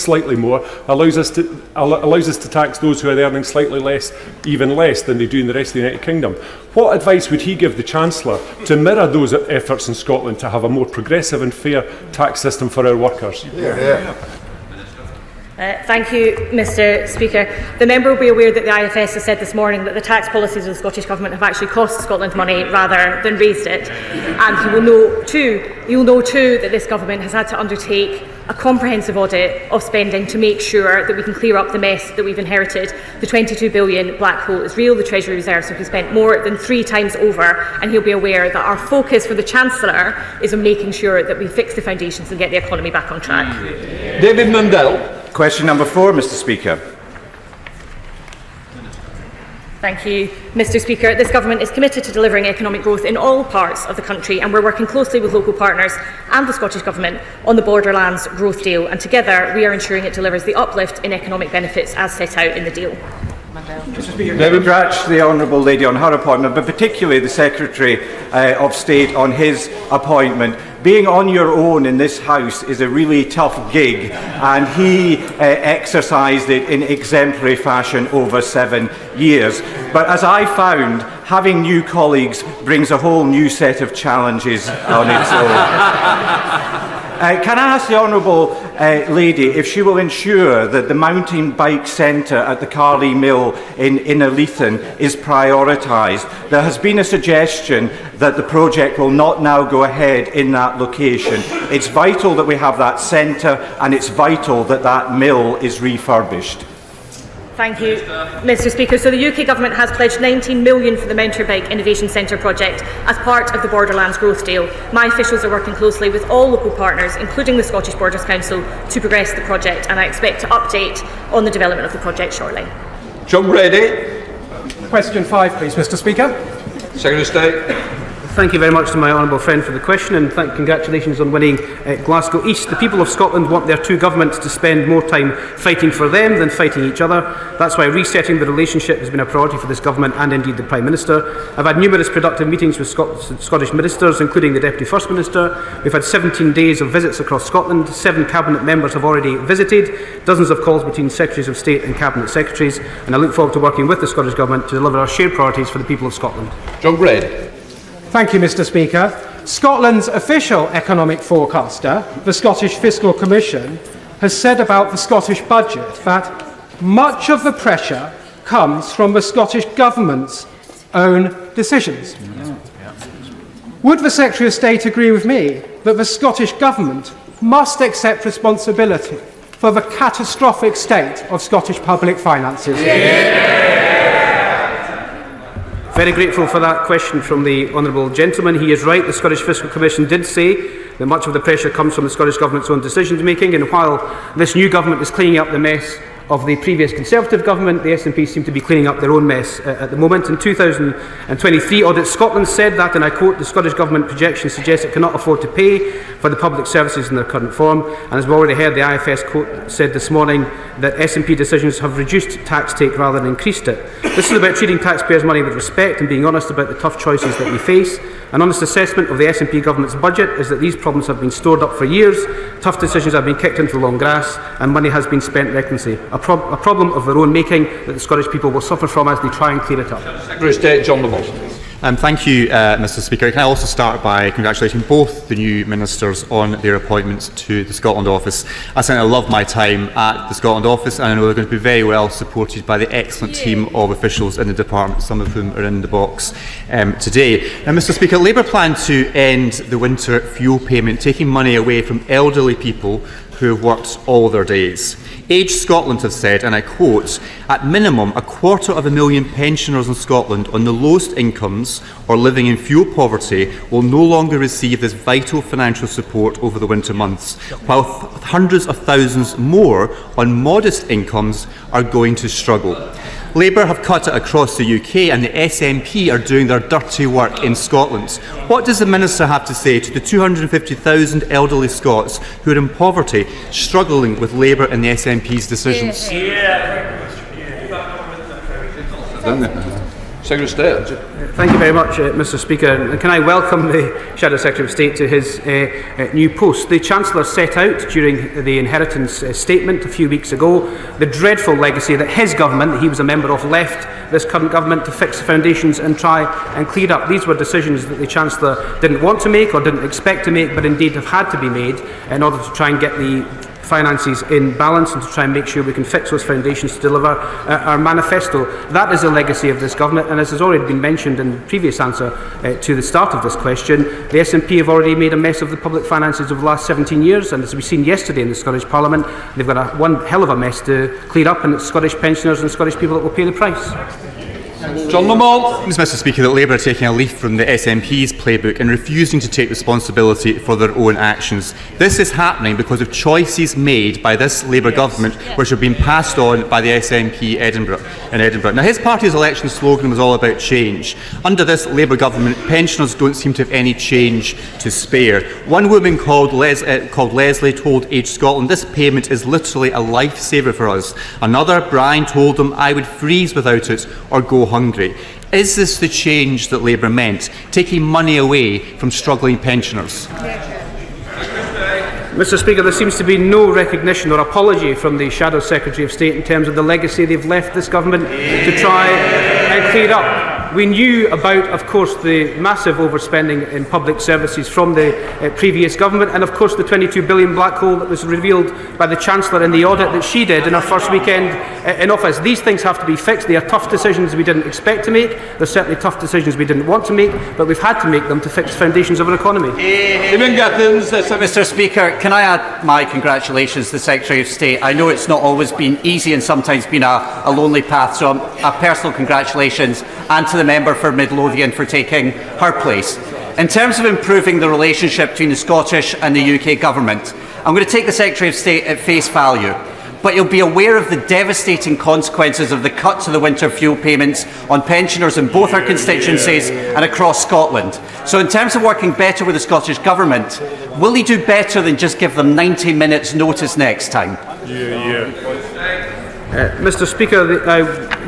slightly more, allows us to tax those who are earning slightly less, even less than they do in the rest of the United Kingdom. What advice would he give the Chancellor to mirror those efforts in Scotland to have a more progressive and fair tax system for our workers? Thank you, Mr Speaker. The member will be aware that the IFS has said this morning that the tax policies of the Scottish Government have actually cost Scotland money rather than raised it. And he will know too that this Government has had to undertake a comprehensive audit of spending to make sure that we can clear up the mess that we've inherited. The 22 billion black hole is real. The Treasury reserves have been spent more than 3 times over, and he'll be aware that our focus for the Chancellor is on making sure that we fix the foundations and get the economy back on track. David Mundell. Question number 4, Mr Speaker. Thank you, Mr Speaker. This Government is committed to delivering economic growth in all parts of the country, and we're working closely with local partners and the Scottish Government on the Borderlands Growth Deal, and together we are ensuring it delivers the uplift in economic benefits as set out in the deal. Mr Speaker, I congratulate the Honourable Lady on her appointment, but particularly the Secretary of State on his appointment. Being on your own in this House is a really tough gig, and he exercised it in exemplary fashion over 7 years. But as I found, having new colleagues brings a whole new set of challenges on its own. Can I ask the Honourable Lady if she will ensure that the mountain bike centre at the Carley Mill in Innerleithen is prioritised? There has been a suggestion that the project will not now go ahead in that location. It's vital that we have that centre, and it's vital that that mill is refurbished. Thank you, Mr Speaker. So the UK Government has pledged 19 million for the Mounterbike Innovation Centre project as part of the Borderlands Growth Deal. My officials are working closely with all local partners, including the Scottish Borders Council, to progress the project, and I expect to update on the development of the project shortly. John Brady. Question 5, please, Mr Speaker. Secretary of State. Thank you very much to my honourable friend for the question, and congratulations on winning Glasgow East. The people of Scotland want their 2 governments to spend more time fighting for them than fighting each other. That's why resetting the relationship has been a priority for this Government and indeed the Prime Minister. I've had numerous productive meetings with Scottish ministers, including the Deputy First Minister. We've had 17 days of visits across Scotland. 7 Cabinet members have already visited, dozens of calls between Secretaries of State and Cabinet Secretaries, and I look forward to working with the Scottish Government to deliver our shared priorities for the people of Scotland. John Brady. Thank you, Mr Speaker. Scotland's official economic forecaster, the Scottish Fiscal Commission, has said about the Scottish budget that much of the pressure comes from the Scottish Government's own decisions. Would the Secretary of State agree with me that the Scottish Government must accept responsibility for the catastrophic state of Scottish public finances? Very grateful for that question from the honourable gentleman. He is right. The Scottish Fiscal Commission did say that much of the pressure comes from the Scottish Government's own decision making, and while this new Government is cleaning up the mess of the previous Conservative Government, the SNP seem to be cleaning up their own mess at the moment. In 2023, Audit Scotland said that, and I quote, the Scottish Government projections suggest it cannot afford to pay for the public services in their current form, and as we already heard, the IFS quote said this morning that SNP decisions have reduced tax take rather than increased it. This is about treating taxpayers' money with respect and being honest about the tough choices that we face. An honest assessment of the SNP Government's budget is that these problems have been stored up for years, tough decisions have been kicked into the long grass, and money has been spent recklessly. A problem of their own making that the Scottish people will suffer from as they try and clear it up. Secretary of State John Lamont. Thank you, Mr Speaker. Can I also start by congratulating both the new ministers on their appointments to the Scotland Office. I certainly love my time at the Scotland Office, and I know they're going to be very well supported by the excellent team of officials in the department, some of whom are in the box today. Now, Mr Speaker, Labour plan to end the winter fuel payment, taking money away from elderly people who have worked all their days. Age Scotland have said, and I quote, at minimum, 250,000 pensioners in Scotland on the lowest incomes or living in fuel poverty will no longer receive this vital financial support over the winter months, while hundreds of thousands more on modest incomes are going to struggle. Labour have cut it across the UK, and the SNP are doing their dirty work in Scotland. What does the Minister have to say to the 250,000 elderly Scots who are in poverty, struggling with Labour and the SNP's decisions? Secretary of State. Thank you very much, Mr Speaker. And can I welcome the Shadow Secretary of State to his new post. The Chancellor set out during the inheritance statement a few weeks ago the dreadful legacy that his government, that he was a member of, left this current government to fix the foundations and try and clear up. These were decisions that the Chancellor didn't want to make or didn't expect to make, but indeed have had to be made in order to try and get the finances in balance and to try and make sure we can fix those foundations to deliver our manifesto. That is the legacy of this government, and as has already been mentioned in the previous answer to the start of this question, the SNP have already made a mess of the public finances over the last 17 years, and as we've seen yesterday in the Scottish Parliament, they've got one hell of a mess to clear up, and it's Scottish pensioners and Scottish people that will pay the price. John Lamont. Mr Speaker, that Labour are taking a leaf from the SNP's playbook and refusing to take responsibility for their own actions. This is happening because of choices made by this Labour government which have been passed on by the SNP in Edinburgh. Now, his party's election slogan was all about change. Under this Labour government, pensioners don't seem to have any change to spare. One woman called Leslie told Age Scotland, "This payment is literally a lifesaver for us." Another, Brian, told them, "I would freeze without it or go hungry." Is this the change that Labour meant, taking money away from struggling pensioners? Mr Speaker, there seems to be no recognition or apology from the Shadow Secretary of State in terms of the legacy they've left this government to try and clear up. We knew about, of course, the massive overspending in public services from the previous government, and of course the 22 billion black hole that was revealed by the Chancellor in the audit that she did in her first weekend in office. These things have to be fixed. They are tough decisions we didn't expect to make. They're certainly tough decisions we didn't want to make, but we've had to make them to fix the foundations of our economy. Mr Speaker, can I add my congratulations to the Secretary of State? I know it's not always been easy and sometimes been a lonely path, so a personal congratulations, and to the member for Midlothian for taking her place. In terms of improving the relationship between the Scottish and the UK Government, I'm going to take the Secretary of State at face value, but you'll be aware of the devastating consequences of the cut to the winter fuel payments on pensioners in both our constituencies and across Scotland. So in terms of working better with the Scottish Government, will he do better than just give them 90 minutes notice next time? Mr Speaker, I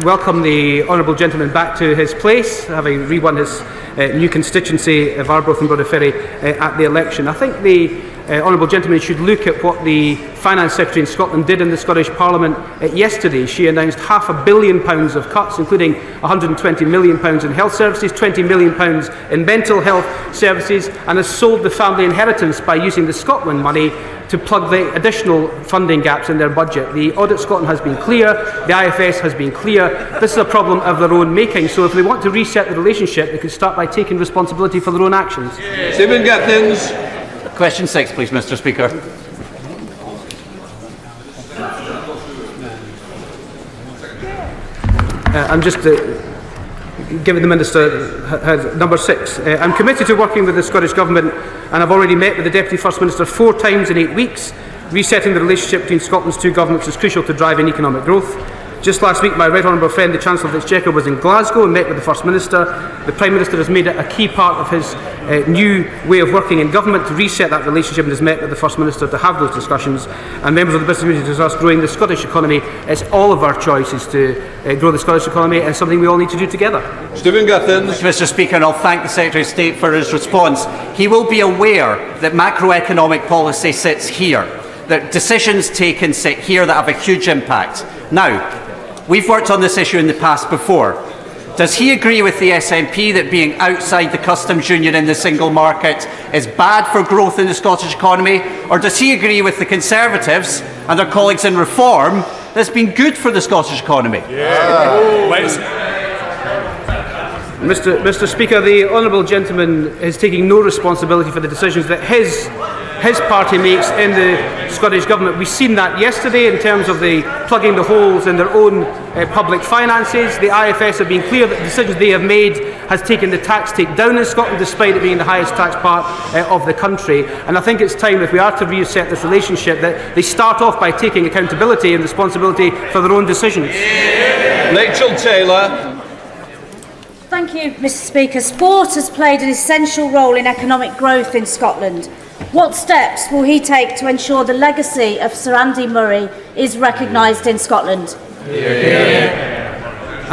welcome the honourable gentleman back to his place, having re-won his new constituency of Arbroath and Broadferry at the election. I think the honourable gentleman should look at what the Finance Secretary in Scotland did in the Scottish Parliament yesterday. She announced £500 million of cuts, including £120 million in health services, £20 million in mental health services, and has sold the family inheritance by using the Scotland money to plug the additional funding gaps in their budget. The Audit Scotland has been clear, the IFS has been clear. This is a problem of their own making, so if they want to reset the relationship, they could start by taking responsibility for their own actions. Stephen Gittins. Question 6, please, Mr Speaker. I'm just giving the Minister number 6. I'm committed to working with the Scottish Government, and I've already met with the Deputy First Minister 4 times in 8 weeks. Resetting the relationship between Scotland's two governments is crucial to driving economic growth. Just last week, my right honourable friend, the Chancellor of the Exchequer, was in Glasgow and met with the First Minister. The Prime Minister has made it a key part of his new way of working in government to reset that relationship and has met with the First Minister to have those discussions. And members of the business community discuss growing the Scottish economy. It's all of our choices to grow the Scottish economy, and something we all need to do together. Stephen Gittins. Mr Speaker, and I'll thank the Secretary of State for his response. He will be aware that macroeconomic policy sits here, that decisions taken sit here that have a huge impact. Now, we've worked on this issue in the past before. Does he agree with the SNP that being outside the customs union in the single market is bad for growth in the Scottish economy? Or does he agree with the Conservatives and their colleagues in Reform that it's been good for the Scottish economy? Mr Speaker, the honourable gentleman is taking no responsibility for the decisions that his party makes in the Scottish Government. We've seen that yesterday in terms of the plugging the holes in their own public finances. The IFS have been clear that the decisions they have made has taken the tax take down in Scotland, despite it being the highest tax part of the country. And I think it's time, if we are to reset this relationship, that they start off by taking accountability and responsibility for their own decisions. Rachel Taylor. Thank you, Mr Speaker. Sport has played an essential role in economic growth in Scotland. What steps will he take to ensure the legacy of Sir Andy Murray is recognised in Scotland?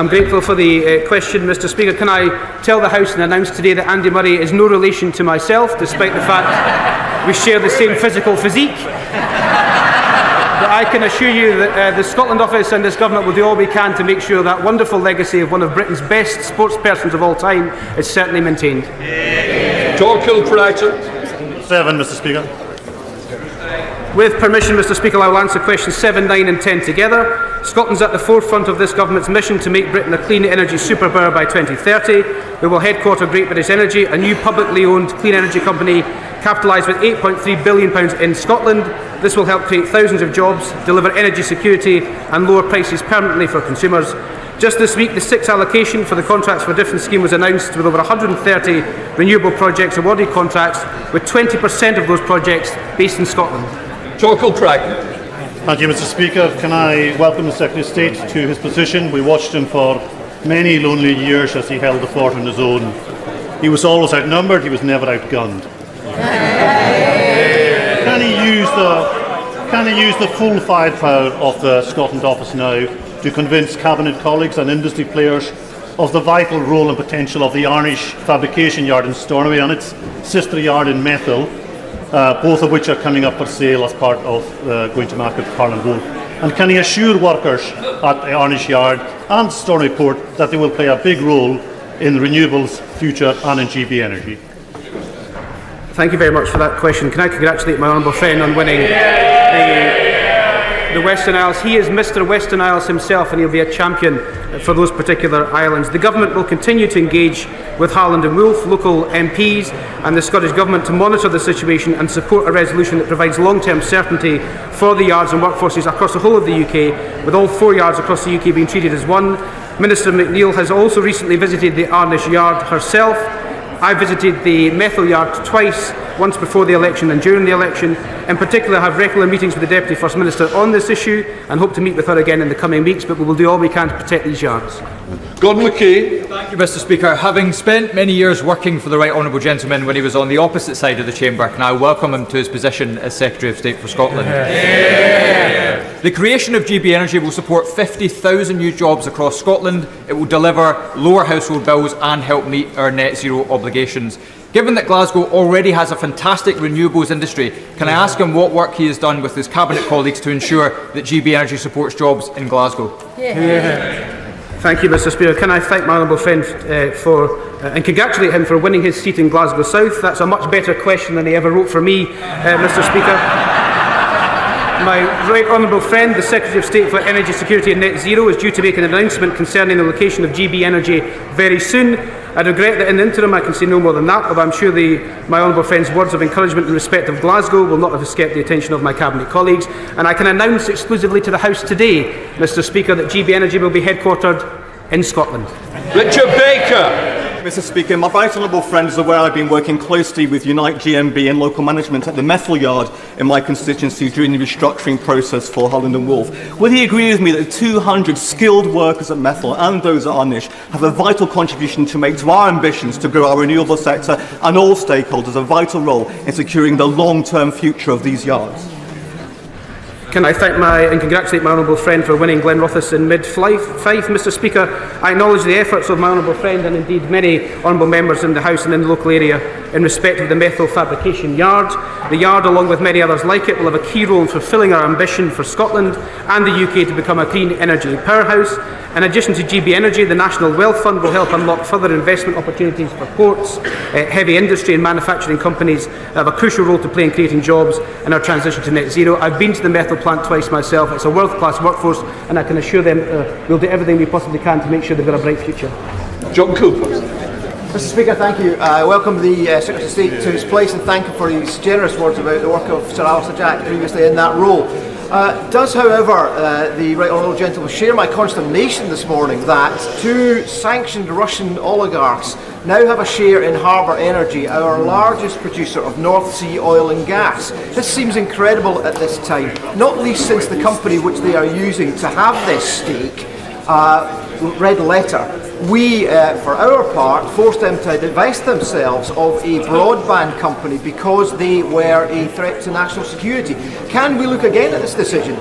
I'm grateful for the question, Mr Speaker. Can I tell the House and announce today that Andy Murray is no relation to myself, despite the fact we share the same physical physique? But I can assure you that the Scotland Office and this Government will do all we can to make sure that wonderful legacy of one of Britain's best sportspersons of all time is certainly maintained. John Kilprighton. 7, Mr Speaker. With permission, Mr Speaker, I will answer questions 7, 9 and 10 together. Scotland's at the forefront of this Government's mission to make Britain a clean energy superpower by 2030. We will headquarter Great British Energy, a new publicly owned clean energy company capitalised with £8.3 billion in Scotland. This will help create thousands of jobs, deliver energy security and lower prices permanently for consumers. Just this week, the sixth allocation for the Contracts for Difference scheme was announced, with over 130 renewable projects awarded contracts, with 20% of those projects based in Scotland. John Kilprighton. Thank you, Mr Speaker. Can I welcome the Secretary of State to his position? We watched him for many lonely years as he held the fort on his own. He was always outnumbered, he was never outgunned. Can he use the full firepower of the Scotland Office now to convince Cabinet colleagues and industry players of the vital role and potential of the Arnish fabrication yard in Stornoway and its sister yard in Methil, both of which are coming up for sale as part of going to market for Harland Wolff? And can he assure workers at the Arnish yard and Stornoway port that they will play a big role in renewables, future and in GB energy? Thank you very much for that question. Can I congratulate my honourable friend on winning the Western Isles? He is Mr Western Isles himself, and he'll be a champion for those particular islands. The Government will continue to engage with Harland and Wolff, local MPs and the Scottish Government to monitor the situation and support a resolution that provides long-term certainty for the yards and workforces across the whole of the UK, with all 4 yards across the UK being treated as one. Minister McNeill has also recently visited the Arnish yard herself. I visited the Methil yard twice, once before the election and during the election. In particular, I have regular meetings with the Deputy First Minister on this issue and hope to meet with her again in the coming weeks, but we will do all we can to protect these yards. Gordon McKay. Thank you, Mr Speaker. Having spent many years working for the Right Honourable Gentleman when he was on the opposite side of the chamber, can I welcome him to his position as Secretary of State for Scotland. The creation of GB Energy will support 50,000 new jobs across Scotland. It will deliver lower household bills and help meet our net zero obligations. Given that Glasgow already has a fantastic renewables industry, can I ask him what work he has done with his Cabinet colleagues to ensure that GB Energy supports jobs in Glasgow? Thank you, Mr Speaker. Can I thank my honourable friend and congratulate him for winning his seat in Glasgow South? That's a much better question than he ever wrote for me, Mr Speaker. My right honourable friend, the Secretary of State for Energy Security and Net Zero, is due to make an announcement concerning the location of GB Energy very soon. I regret that in the interim I can say no more than that, although I'm sure my honourable friend's words of encouragement in respect of Glasgow will not have escaped the attention of my Cabinet colleagues. And I can announce exclusively to the House today, Mr Speaker, that GB Energy will be headquartered in Scotland. Richard Baker. Mr Speaker, my right honourable friend is aware I've been working closely with Unite GMB and local management at the Methil yard in my constituency during the restructuring process for Harland and Wolff. Will he agree with me that 200 skilled workers at Methil and those at Arnish have a vital contribution to make to our ambitions to grow our renewable sector, and all stakeholders a vital role in securing the long-term future of these yards? Can I thank and congratulate my honourable friend for winning Glenrothes in mid-Fife, Mr Speaker. I acknowledge the efforts of my honourable friend and indeed many honourable members in the House and in the local area in respect of the Methil fabrication yard. The yard, along with many others like it, will have a key role in fulfilling our ambition for Scotland and the UK to become a clean energy powerhouse. In addition to GB Energy, the National Wealth Fund will help unlock further investment opportunities for ports, heavy industry and manufacturing companies that have a crucial role to play in creating jobs in our transition to net zero. I've been to the Methil plant twice myself. It's a world-class workforce, and I can assure them we'll do everything we possibly can to make sure they've got a bright future. John Cooper. Mr Speaker, thank you. I welcome the Secretary of State to his place and thank him for his generous words about the work of Sir Alistair Jack previously in that role. Does, however, the Right Honourable Gentleman share my consternation this morning that 2 sanctioned Russian oligarchs now have a share in Harbour Energy, our largest producer of North Sea oil and gas? This seems incredible at this time, not least since the company which they are using to have this stake read a letter. We, for our part, forced them to divest themselves of a broadband company because they were a threat to national security. Can we look again at this decision?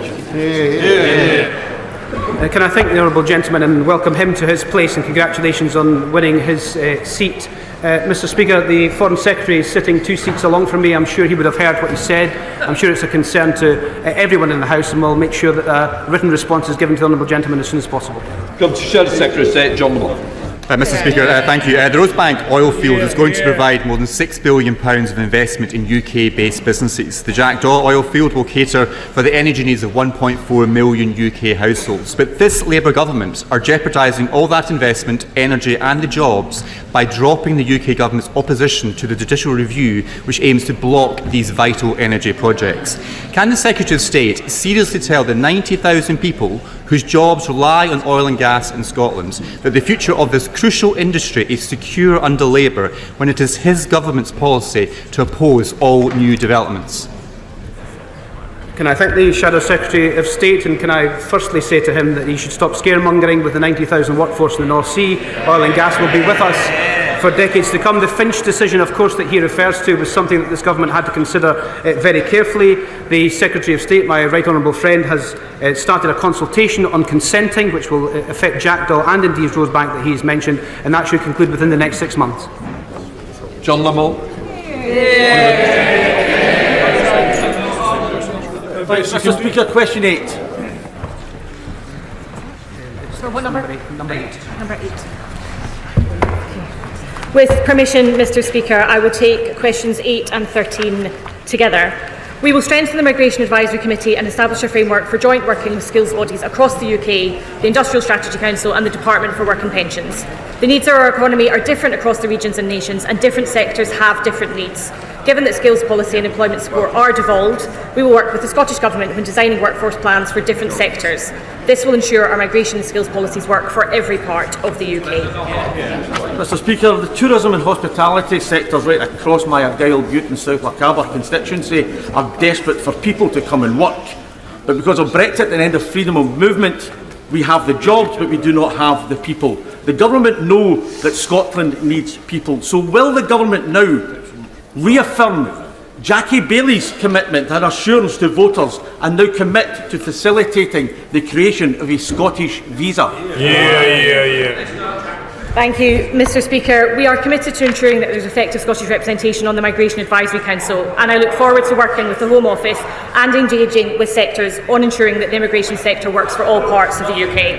Can I thank the honourable gentleman and welcome him to his place, and congratulations on winning his seat. Mr Speaker, the Foreign Secretary is sitting 2 seats along from me. I'm sure he would have heard what he said. I'm sure it's a concern to everyone in the House, and we'll make sure that a written response is given to the honourable gentleman as soon as possible. Come to Shadow Secretary of State, John Lamont. Mr Speaker, thank you. The Rosebank oil field is going to provide more than £6 billion of investment in UK-based businesses. The Jackdaw oil field will cater for the energy needs of 1.4 million UK households. But this Labour government are jeopardising all that investment, energy and the jobs by dropping the UK government's opposition to the judicial review which aims to block these vital energy projects. Can the Secretary of State seriously tell the 90,000 people whose jobs rely on oil and gas in Scotland that the future of this crucial industry is secure under Labour when it is his government's policy to oppose all new developments? Can I thank the Shadow Secretary of State, and can I firstly say to him that he should stop scaremongering with the 90,000 workforce in the North Sea. Oil and gas will be with us for decades to come. The Finch decision, of course, that he refers to was something that this government had to consider very carefully. The Secretary of State, my right honourable friend, has started a consultation on consenting, which will affect Jackdaw and indeed Rosebank that he has mentioned, and that should conclude within the next 6 months. John Lamont. Mr Speaker, question 8. For what number? Number 8. Number 8. With permission, Mr Speaker, I will take questions 8 and 13 together. We will strengthen the Migration Advisory Committee and establish a framework for joint working with skills bodies across the UK, the Industrial Strategy Council and the Department for Work and Pensions. The needs of our economy are different across the regions and nations, and different sectors have different needs. Given that skills policy and employment support are devolved, we will work with the Scottish Government when designing workforce plans for different sectors. This will ensure our migration and skills policies work for every part of the UK. Mr Speaker, the tourism and hospitality sectors right across my Argyll, Bute and South Lochaber constituency are desperate for people to come and work. But because of Brexit and end of freedom of movement, we have the jobs but we do not have the people. The government know that Scotland needs people. So will the government now reaffirm Jackie Bailey's commitment and assurance to voters and now commit to facilitating the creation of a Scottish visa? Thank you, Mr Speaker. We are committed to ensuring that there is effective Scottish representation on the Migration Advisory Council, and I look forward to working with the Home Office and engaging with sectors on ensuring that the immigration sector works for all parts of the UK.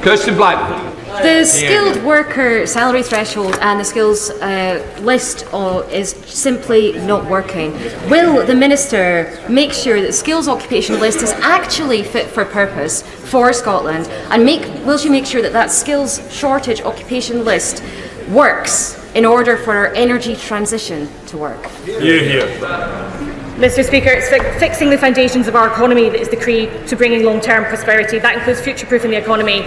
Kirsten Blackman. The skilled worker salary threshold and the skills list is simply not working. Will the Minister make sure that the skills occupation list is actually fit for purpose for Scotland, and will she make sure that that skills shortage occupation list works in order for our energy transition to work? Mr Speaker, it's fixing the foundations of our economy that is the key to bringing long-term prosperity. That includes future-proofing the economy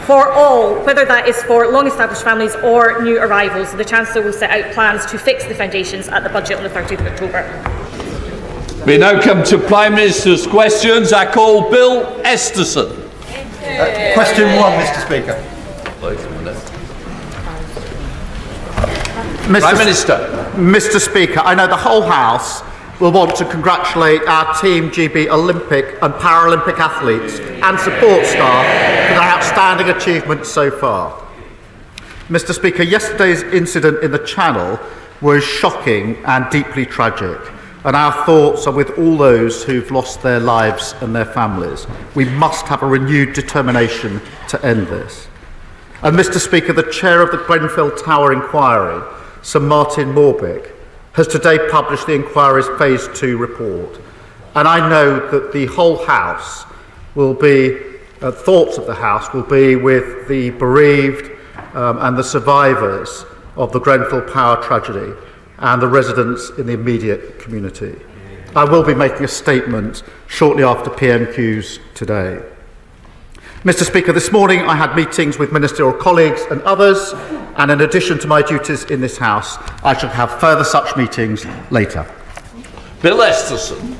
for all, whether that is for long-established families or new arrivals. The Chancellor will set out plans to fix the foundations at the budget on the 30th of October. We now come to Prime Minister's questions. I call Bill Esterson. Question 1, Mr Speaker. Prime Minister. Mr Speaker, I know the whole House will want to congratulate our Team GB Olympic and Paralympic athletes and support staff for their outstanding achievements so far. Mr Speaker, yesterday's incident in the Channel was shocking and deeply tragic, and our thoughts are with all those who've lost their lives and their families. We must have a renewed determination to end this. And Mr Speaker, the chair of the Grenfell Tower Inquiry, Sir Martin Morbick, has today published the inquiry's Phase 2 report. And I know that the whole House will be, thoughts of the House will be with the bereaved and the survivors of the Grenfell Power tragedy and the residents in the immediate community. I will be making a statement shortly after PMQs today. Mr Speaker, this morning I had meetings with ministerial colleagues and others, and in addition to my duties in this House, I shall have further such meetings later. Bill Esterson.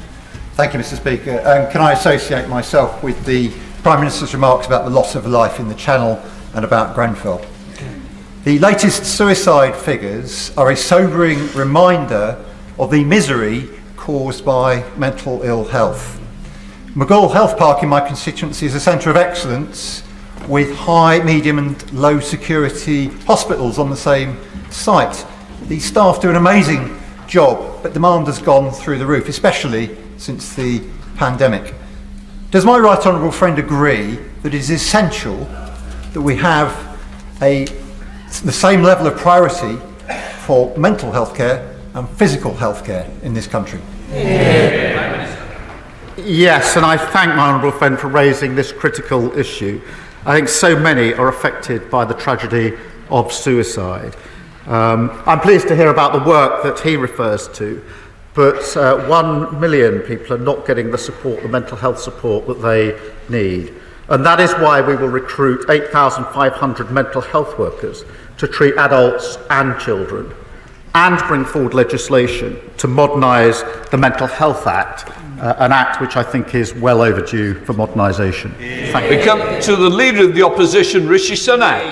Thank you, Mr Speaker. Can I associate myself with the Prime Minister's remarks about the loss of life in the Channel and about Grenfell? The latest suicide figures are a sobering reminder of the misery caused by mental ill health. Maghull Health Park in my constituency is a centre of excellence with high, medium and low security hospitals on the same site. The staff do an amazing job, but demand has gone through the roof, especially since the pandemic. Does my right honourable friend agree that it is essential that we have the same level of priority for mental health care and physical health care in this country? Yes, and I thank my honourable friend for raising this critical issue. I think so many are affected by the tragedy of suicide. I'm pleased to hear about the work that he refers to, but 1 million people are not getting the support, the mental health support that they need. And that is why we will recruit 8,500 mental health workers to treat adults and children, and bring forward legislation to modernise the Mental Health Act, an act which I think is well overdue for modernisation. Thank you. We come to the Leader of the Opposition, Rishi Sunak.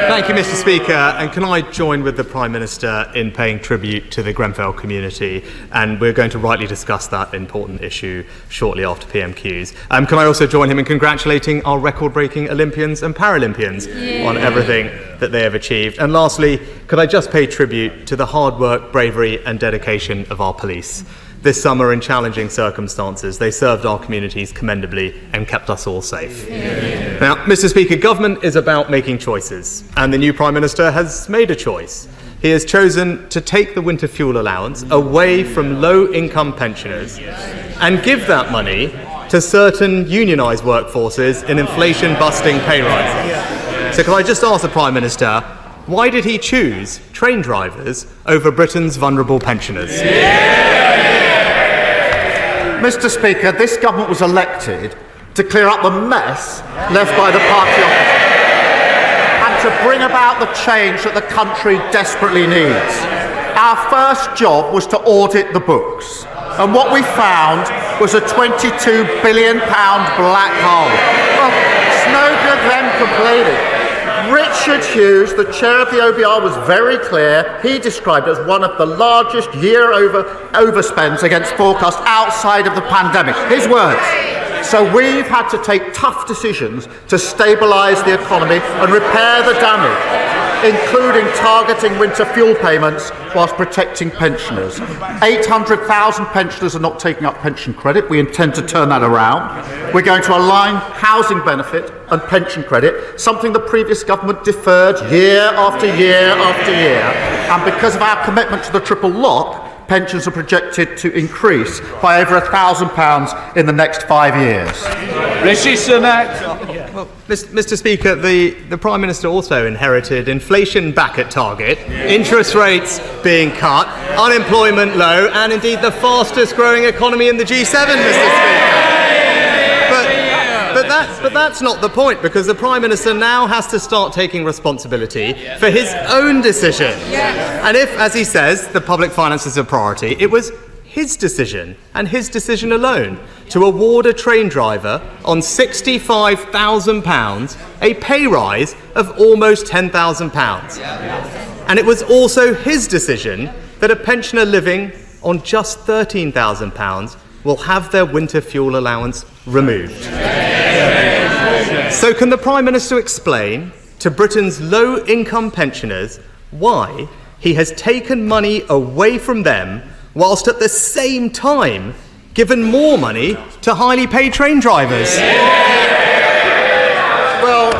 Thank you, Mr. Speaker. And can I join with the Prime Minister in paying tribute to the Grenfell community? And we're going to rightly discuss that important issue shortly after PMQs. Can I also join him in congratulating our record-breaking Olympians and Paralympians on everything that they have achieved? And lastly, could I just pay tribute to the hard work, bravery and dedication of our police? This summer, in challenging circumstances, they served our communities commendably and kept us all safe. Now, Mr. Speaker, government is about making choices, and the new Prime Minister has made a choice. He has chosen to take the winter fuel allowance away from low-income pensioners and give that money to certain unionised workforces in inflation-busting pay rises. So can I just ask the Prime Minister, why did he choose train drivers over Britain's vulnerable pensioners? Mr. Speaker, this government was elected to clear up the mess left by the party opposition and to bring about the change that the country desperately needs. Our first job was to audit the books, and what we found was a £22 billion black hole. Well, it's no good them complaining. Richard Hughes, the chair of the OBR, was very clear. He described it as one of the largest year-over-overspends against forecast outside of the pandemic. His words. So we've had to take tough decisions to stabilise the economy and repair the damage, including targeting winter fuel payments whilst protecting pensioners. 800,000 pensioners are not taking up pension credit. We intend to turn that around. We're going to align housing benefit and pension credit, something the previous government deferred year after year after year. And because of our commitment to the triple lock, pensions are projected to increase by over £1,000 in the next 5 years. Rishi Sunak. Well, Mr. Speaker, the Prime Minister also inherited inflation back at target, interest rates being cut, unemployment low, and indeed the fastest growing economy in the G7, Mr. Speaker. But that's not the point, because the Prime Minister now has to start taking responsibility for his own decision. And if, as he says, the public finances are a priority, it was his decision, and his decision alone, to award a train driver on £65,000 a pay rise of almost £10,000. And it was also his decision that a pensioner living on just £13,000 will have their winter fuel allowance removed. So can the Prime Minister explain to Britain's low-income pensioners why he has taken money away from them whilst at the same time given more money to highly paid train drivers? Well,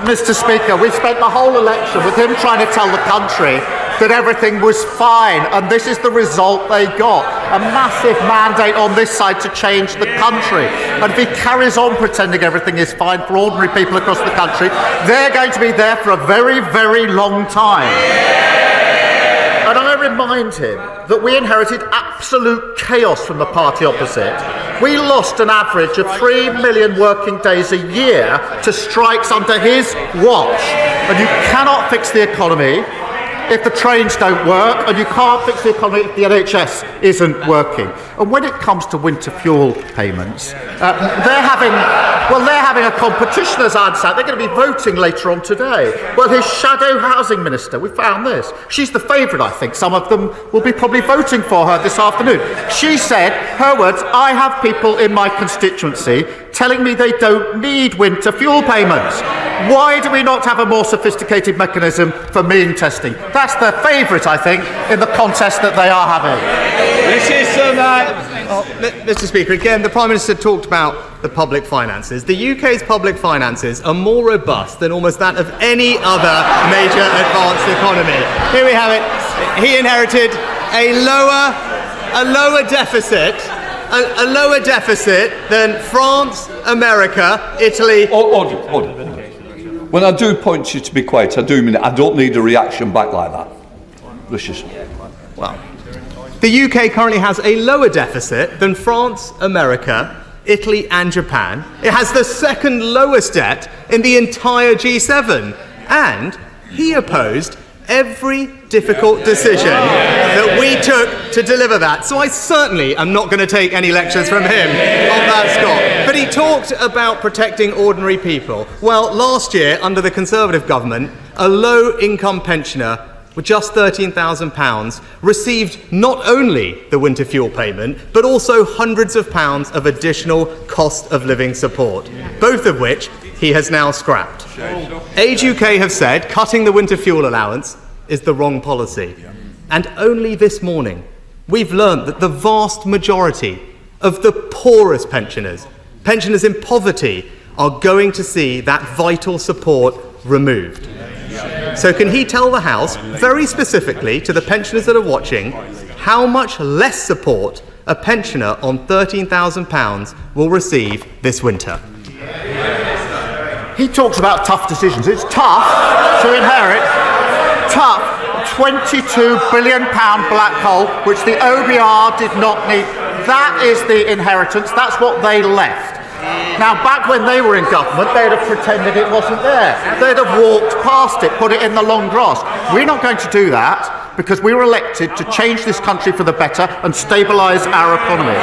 Mr. Speaker, we spent the whole election with him trying to tell the country that everything was fine, and this is the result they got. A massive mandate on this side to change the country. And if he carries on pretending everything is fine for ordinary people across the country, they're going to be there for a very, very long time. And I remind him that we inherited absolute chaos from the party opposite. We lost an average of 3 million working days a year to strikes under his watch. And you cannot fix the economy if the trains don't work, and you can't fix the economy if the NHS isn't working. And when it comes to winter fuel payments, they're having a competition, as I understand. They're going to be voting later on today. Well, his shadow housing minister, we found this. She's the favourite, I think. Some of them will be probably voting for her this afternoon. She said, her words, I have people in my constituency telling me they don't need winter fuel payments. Why do we not have a more sophisticated mechanism for mean testing? That's their favourite, I think, in the contest that they are having. Mr. Speaker, again, the Prime Minister talked about the public finances. The UK's public finances are more robust than almost that of any other major advanced economy. Here we have it. He inherited a lower deficit than France, America, Italy. Order. When I do point you to be quiet, I do mean it. I don't need a reaction back like that. Rishi Sunak. Well, the UK currently has a lower deficit than France, America, Italy and Japan. It has the second lowest debt in the entire G7. And he opposed every difficult decision that we took to deliver that. So I certainly am not going to take any lectures from him on that, Scott. But he talked about protecting ordinary people. Well, last year, under the Conservative government, a low-income pensioner with just £13,000 received not only the winter fuel payment, but also hundreds of pounds of additional cost of living support, both of which he has now scrapped. Age UK have said cutting the winter fuel allowance is the wrong policy. And only this morning, we've learnt that the vast majority of the poorest pensioners in poverty, are going to see that vital support removed. So can he tell the House, very specifically to the pensioners that are watching, how much less support a pensioner on £13,000 will receive this winter? He talks about tough decisions. It's tough to inherit £22 billion black hole, which the OBR did not need. That is the inheritance. That's what they left. Now, back when they were in government, they'd have pretended it wasn't there. They'd have walked past it, put it in the long grass. We're not going to do that because we were elected to change this country for the better and stabilise our economy.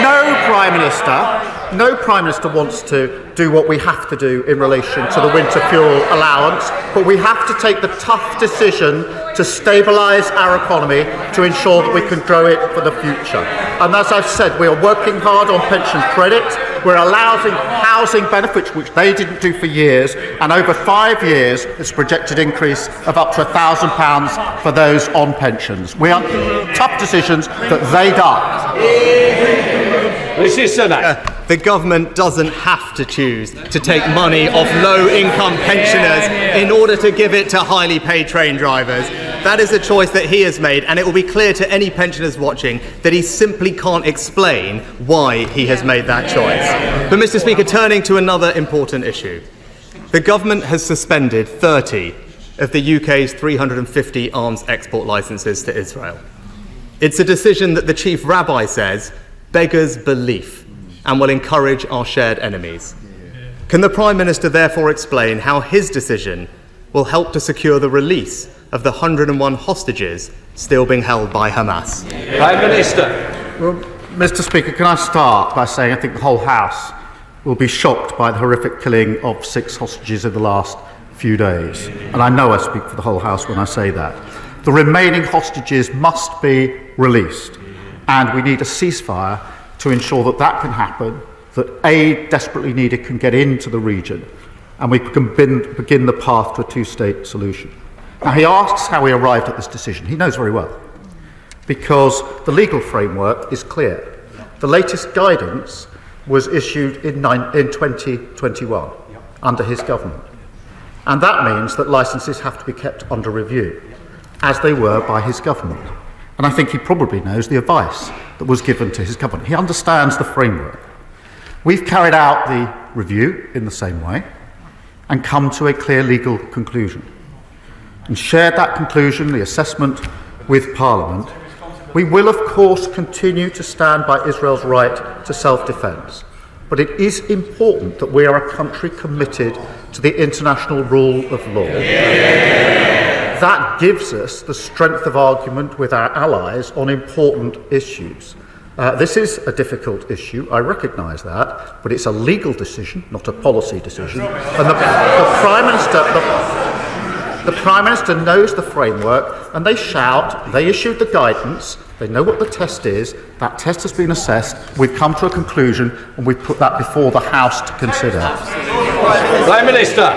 No Prime Minister wants to do what we have to do in relation to the winter fuel allowance, but we have to take the tough decision to stabilise our economy to ensure that we can grow it for the future. And as I've said, we are working hard on pension credit. We're allowing housing benefits, which they didn't do for years, and over 5 years, it's a projected increase of up to £1,000 for those on pensions. We are tough decisions that they done. The government doesn't have to choose to take money off low-income pensioners in order to give it to highly paid train drivers. That is a choice that he has made, and it will be clear to any pensioners watching that he simply can't explain why he has made that choice. But, Mr. Speaker, turning to another important issue. The government has suspended 30 of the UK's 350 arms export licences to Israel. It's a decision that the Chief Rabbi says beggars belief and will encourage our shared enemies. Can the Prime Minister therefore explain how his decision will help to secure the release of the 101 hostages still being held by Hamas? Prime Minister. Well, Mr. Speaker, can I start by saying I think the whole House will be shocked by the horrific killing of 6 hostages in the last few days. And I know I speak for the whole House when I say that. The remaining hostages must be released, and we need a ceasefire to ensure that that can happen, that aid desperately needed can get into the region, and we can begin the path to a two-state solution. Now, he asks how we arrived at this decision. He knows very well, because the legal framework is clear. The latest guidance was issued in 2021 under his government, and that means that licences have to be kept under review, as they were by his government. And I think he probably knows the advice that was given to his government. He understands the framework. We've carried out the review in the same way and come to a clear legal conclusion. And shared that conclusion, the assessment, with Parliament. We will, of course, continue to stand by Israel's right to self-defence. But it is important that we are a country committed to the international rule of law. that gives us the strength of argument with our allies on important issues. This is a difficult issue, I recognise that, but it's a legal decision, not a policy decision. And the Prime Minister knows the framework, and they issued the guidance, they know what the test is, that test has been assessed, we've come to a conclusion, and we've put that before the House to consider. Prime Minister.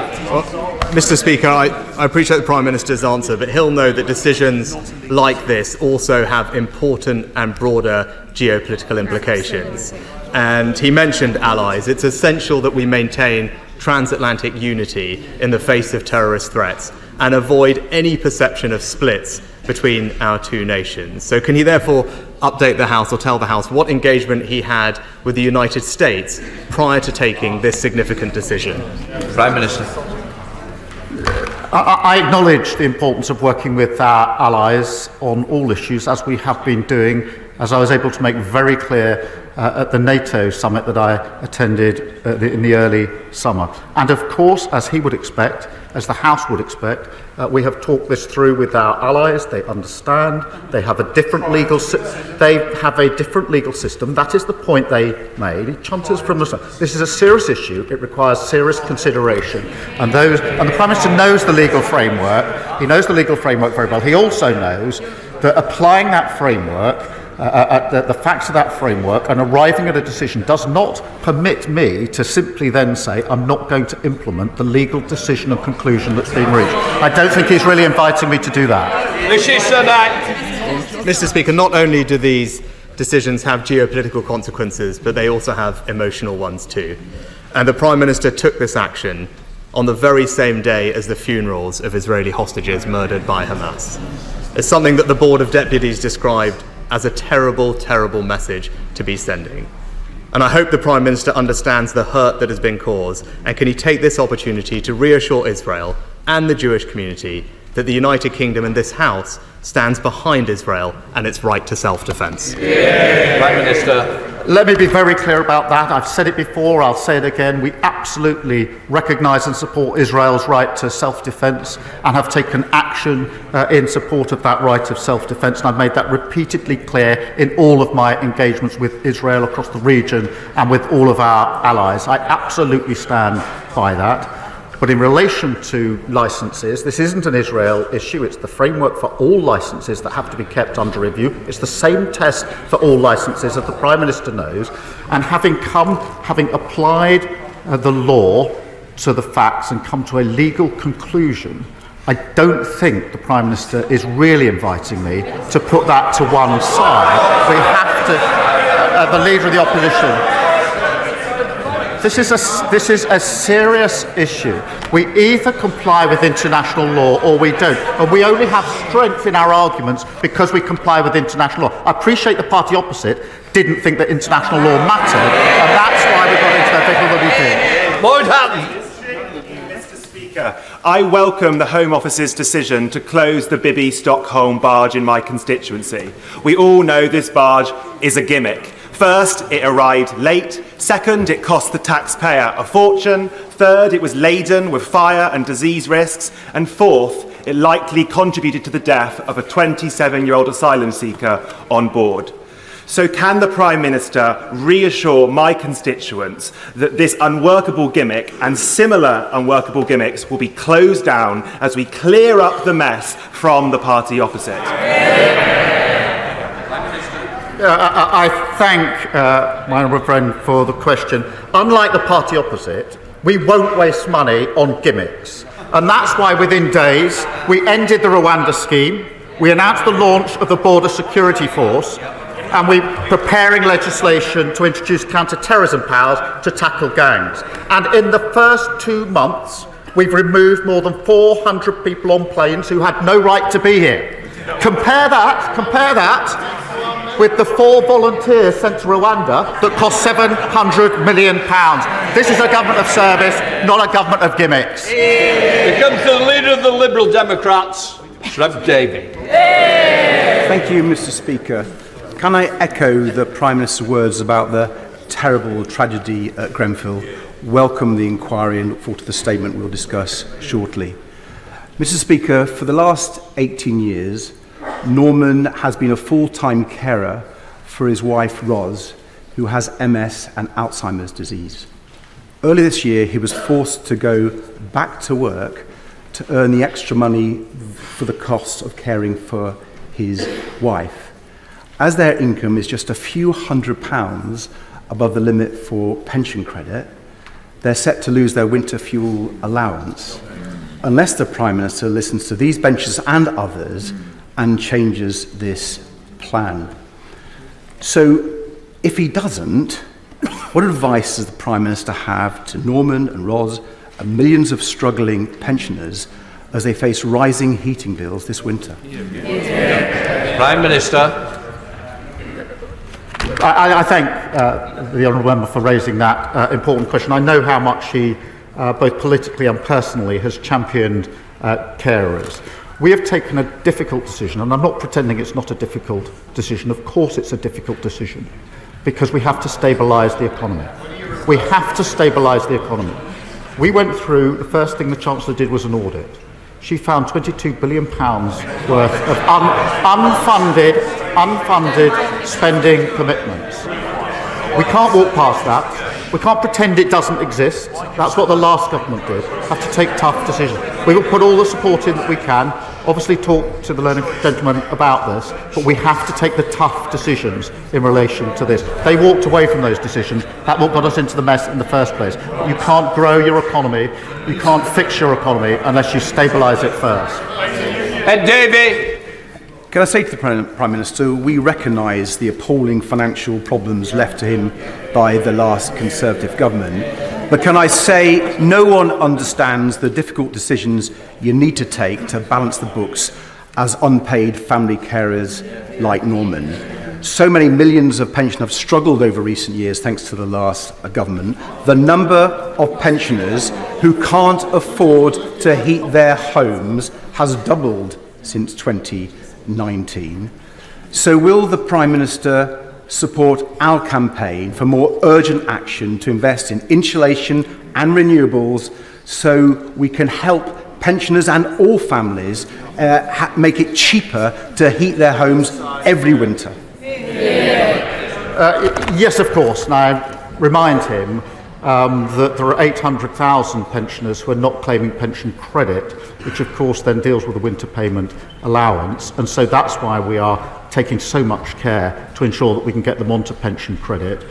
Mr. Speaker, I appreciate the Prime Minister's answer, but he'll know that decisions like this also have important and broader geopolitical implications. And he mentioned allies. It's essential that we maintain transatlantic unity in the face of terrorist threats and avoid any perception of splits between our two nations. So can he therefore update the House or tell the House what engagement he had with the United States prior to taking this significant decision? Prime Minister. I acknowledge the importance of working with our allies on all issues, as we have been doing, as I was able to make very clear at the NATO summit that I attended in the early summer. And of course, as he would expect, as the House would expect, we have talked this through with our allies. They understand. They have a different legal system. That is the point they made. It chunters from the. This is a serious issue. It requires serious consideration. And the Prime Minister knows the legal framework. He knows the legal framework very well. He also knows that applying that framework, the facts of that framework, and arriving at a decision does not permit me to simply then say I'm not going to implement the legal decision and conclusion that's been reached. I don't think he's really inviting me to do that. Rishi Sunak. Mr. Speaker, not only do these decisions have geopolitical consequences, but they also have emotional ones too. And the Prime Minister took this action on the very same day as the funerals of Israeli hostages murdered by Hamas. It's something that the Board of Deputies described as a terrible, terrible message to be sending. And I hope the Prime Minister understands the hurt that has been caused, and can he take this opportunity to reassure Israel and the Jewish community that the United Kingdom and this House stands behind Israel and its right to self-defence. Prime Minister. Let me be very clear about that. I've said it before, I'll say it again. We absolutely recognise and support Israel's right to self-defence and have taken action in support of that right of self-defence. And I've made that repeatedly clear in all of my engagements with Israel across the region and with all of our allies. I absolutely stand by that. But in relation to licences, this isn't an Israel issue. It's the framework for all licences that have to be kept under review. It's the same test for all licences, as the Prime Minister knows. And having applied the law to the facts and come to a legal conclusion, I don't think the Prime Minister is really inviting me to put that to one side. We have to, the Leader of the Opposition. This is a serious issue. We either comply with international law or we don't. And we only have strength in our arguments because we comply with international law. I appreciate the party opposite didn't think that international law mattered, and that's why we got into the pickle that we did. Lord Hatton. Mr. Speaker, I welcome the Home Office's decision to close the Bibby Stockholm barge in my constituency. We all know this barge is a gimmick. First, it arrived late. Second, it cost the taxpayer a fortune. Third, it was laden with fire and disease risks. And fourth, it likely contributed to the death of a 27-year-old asylum seeker on board. So can the Prime Minister reassure my constituents that this unworkable gimmick and similar unworkable gimmicks will be closed down as we clear up the mess from the party opposite? I thank my honourable friend for the question. Unlike the party opposite, we won't waste money on gimmicks. And that's why within days we ended the Rwanda scheme, we announced the launch of the Border Security Force, and we're preparing legislation to introduce counter-terrorism powers to tackle gangs. And in the first 2 months, we've removed more than 400 people on planes who had no right to be here. Compare that with the 4 volunteers sent to Rwanda that cost £700 million. This is a government of service, not a government of gimmicks. Here comes the Leader of the Liberal Democrats, Ed Davey. Thank you, Mr. Speaker. Can I echo the Prime Minister's words about the terrible tragedy at Grenfell, welcome the inquiry and look forward to the statement we'll discuss shortly. Mr. Speaker, for the last 18 years, Norman has been a full-time carer for his wife, Ros, who has MS and Alzheimer's disease. Early this year, he was forced to go back to work to earn the extra money for the cost of caring for his wife. As their income is just a few £100 above the limit for pension credit, they're set to lose their winter fuel allowance unless the Prime Minister listens to these benches and others and changes this plan. So, if he doesn't, what advice does the Prime Minister have to Norman and Ros and millions of struggling pensioners as they face rising heating bills this winter? Prime Minister. I thank the honourable member for raising that important question. I know how much he, both politically and personally, has championed carers. We have taken a difficult decision, and I'm not pretending it's not a difficult decision. Of course it's a difficult decision, because we have to stabilise the economy. We have to stabilise the economy. We went through, the first thing the Chancellor did was an audit. She found £22 billion worth of unfunded spending commitments. We can't walk past that. We can't pretend it doesn't exist. That's what the last government did. We have to take tough decisions. We will put all the support in that we can, obviously talk to the learned gentleman about this, but we have to take the tough decisions in relation to this. They walked away from those decisions. That's what got us into the mess in the first place. But you can't grow your economy, you can't fix your economy unless you stabilise it first. Ed Davey. Can I say to the Prime Minister, we recognise the appalling financial problems left to him by the last Conservative government, but can I say no one understands the difficult decisions you need to take to balance the books as unpaid family carers like Norman. So many millions of pensioners have struggled over recent years thanks to the last government. The number of pensioners who can't afford to heat their homes has doubled since 2019. So will the Prime Minister support our campaign for more urgent action to invest in insulation and renewables so we can help pensioners and all families make it cheaper to heat their homes every winter? Yes, of course. And I remind him that there are 800,000 pensioners who are not claiming pension credit, which of course then deals with the winter payment allowance, and so that's why we are taking so much care to ensure that we can get them onto pension credit.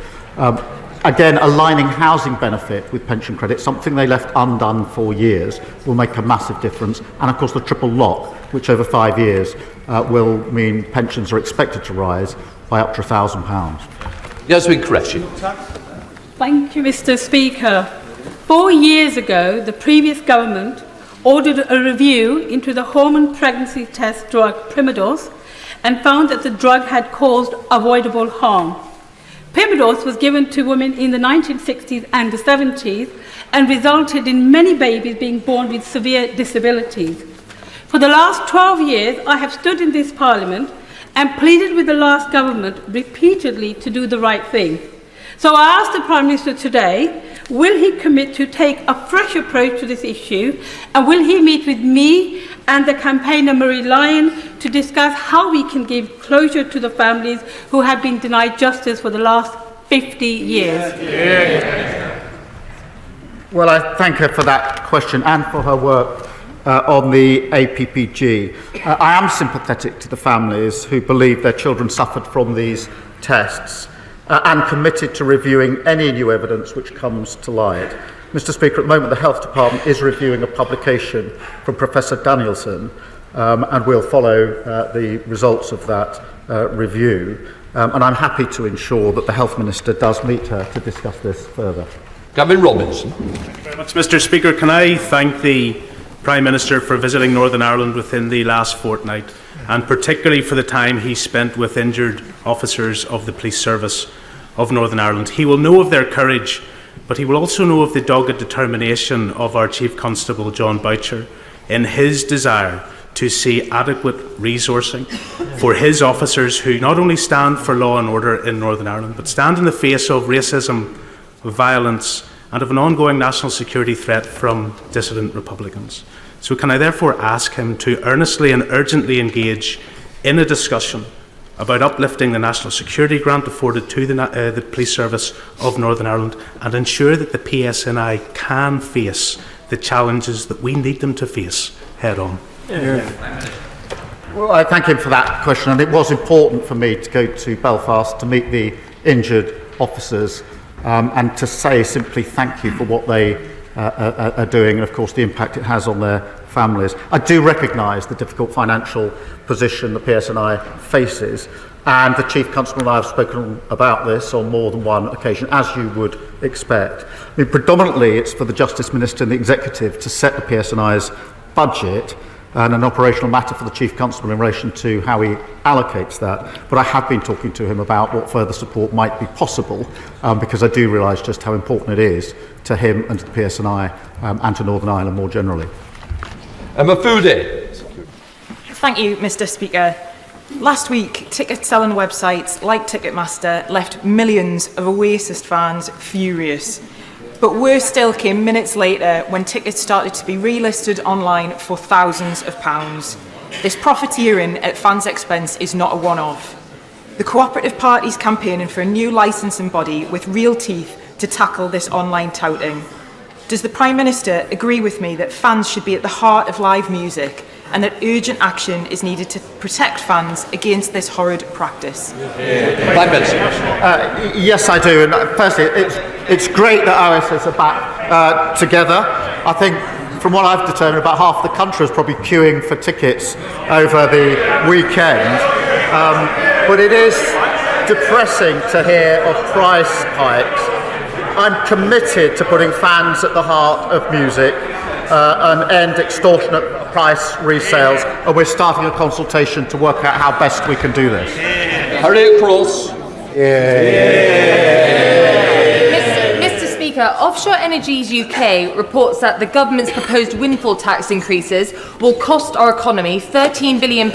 Again, aligning housing benefit with pension credit, something they left undone for years, will make a massive difference. And of course the triple lock, which over 5 years will mean pensions are expected to rise by up to £1,000. Yasmin Qureshi. Thank you, Mr. Speaker. 4 years ago, the previous government ordered a review into the hormone pregnancy test drug Primados and found that the drug had caused avoidable harm. Primados was given to women in the 1960s and the 70s and resulted in many babies being born with severe disabilities. For the last 12 years, I have stood in this Parliament and pleaded with the last government repeatedly to do the right thing. So I ask the Prime Minister today, will he commit to take a fresh approach to this issue, and will he meet with me and the campaigner Marie Lyon to discuss how we can give closure to the families who have been denied justice for the last 50 years? Well, I thank her for that question and for her work on the APPG. I am sympathetic to the families who believe their children suffered from these tests and committed to reviewing any new evidence which comes to light. Mr. Speaker, at the moment the Health Department is reviewing a publication from Professor Danielson, and we'll follow the results of that review. And I'm happy to ensure that the Health Minister does meet her to discuss this further. Gavin Robinson. Thank you very much, Mr. Speaker. Can I thank the Prime Minister for visiting Northern Ireland within the last fortnight, and particularly for the time he spent with injured officers of the Police Service of Northern Ireland. He will know of their courage, but he will also know of the dogged determination of our Chief Constable John Boucher in his desire to see adequate resourcing for his officers who not only stand for law and order in Northern Ireland, but stand in the face of racism, violence and of an ongoing national security threat from dissident Republicans. So can I therefore ask him to earnestly and urgently engage in a discussion about uplifting the national security grant afforded to the Police Service of Northern Ireland and ensure that the PSNI can face the challenges that we need them to face head on? Well, I thank him for that question, and it was important for me to go to Belfast to meet the injured officers and to say simply thank you for what they are doing, and of course the impact it has on their families. I do recognise the difficult financial position the PSNI faces, and the Chief Constable and I have spoken about this on more than one occasion, as you would expect. I mean, predominantly it's for the Justice Minister and the Executive to set the PSNI's budget, and an operational matter for the Chief Constable in relation to how he allocates that. But I have been talking to him about what further support might be possible, because I do realise just how important it is to him and to the PSNI and to Northern Ireland more generally. Emma Foodie. Thank you, Mr. Speaker. Last week, ticket-selling websites like Ticketmaster left millions of Oasis fans furious. But worse still came minutes later when tickets started to be relisted online for thousands of pounds. This profiteering at fans' expense is not a one-off. The cooperative party's campaigning for a new licensing body with real teeth to tackle this online touting. Does the Prime Minister agree with me that fans should be at the heart of live music and that urgent action is needed to protect fans against this horrid practice? Yes, I do. And firstly, it's great that Oasis are back together. I think, from what I've determined, about half the country is probably queuing for tickets over the weekend. But it is depressing to hear of price hikes. I'm committed to putting fans at the heart of music and end extortionate price resales, and we're starting a consultation to work out how best we can do this. Harriet Cross. Mr. Speaker, Offshore Energies UK reports that the government's proposed windfall tax increases will cost our economy £13 billion,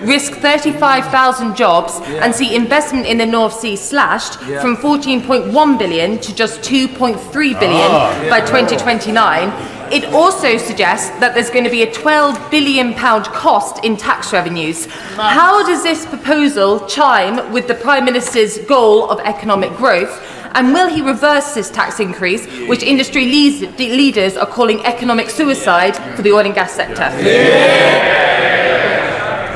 risk 35,000 jobs, and see investment in the North Sea slashed from £14.1 billion to just £2.3 billion by 2029. It also suggests that there's going to be a £12 billion cost in tax revenues. How does this proposal chime with the Prime Minister's goal of economic growth? And will he reverse this tax increase, which industry leaders are calling economic suicide for the oil and gas sector?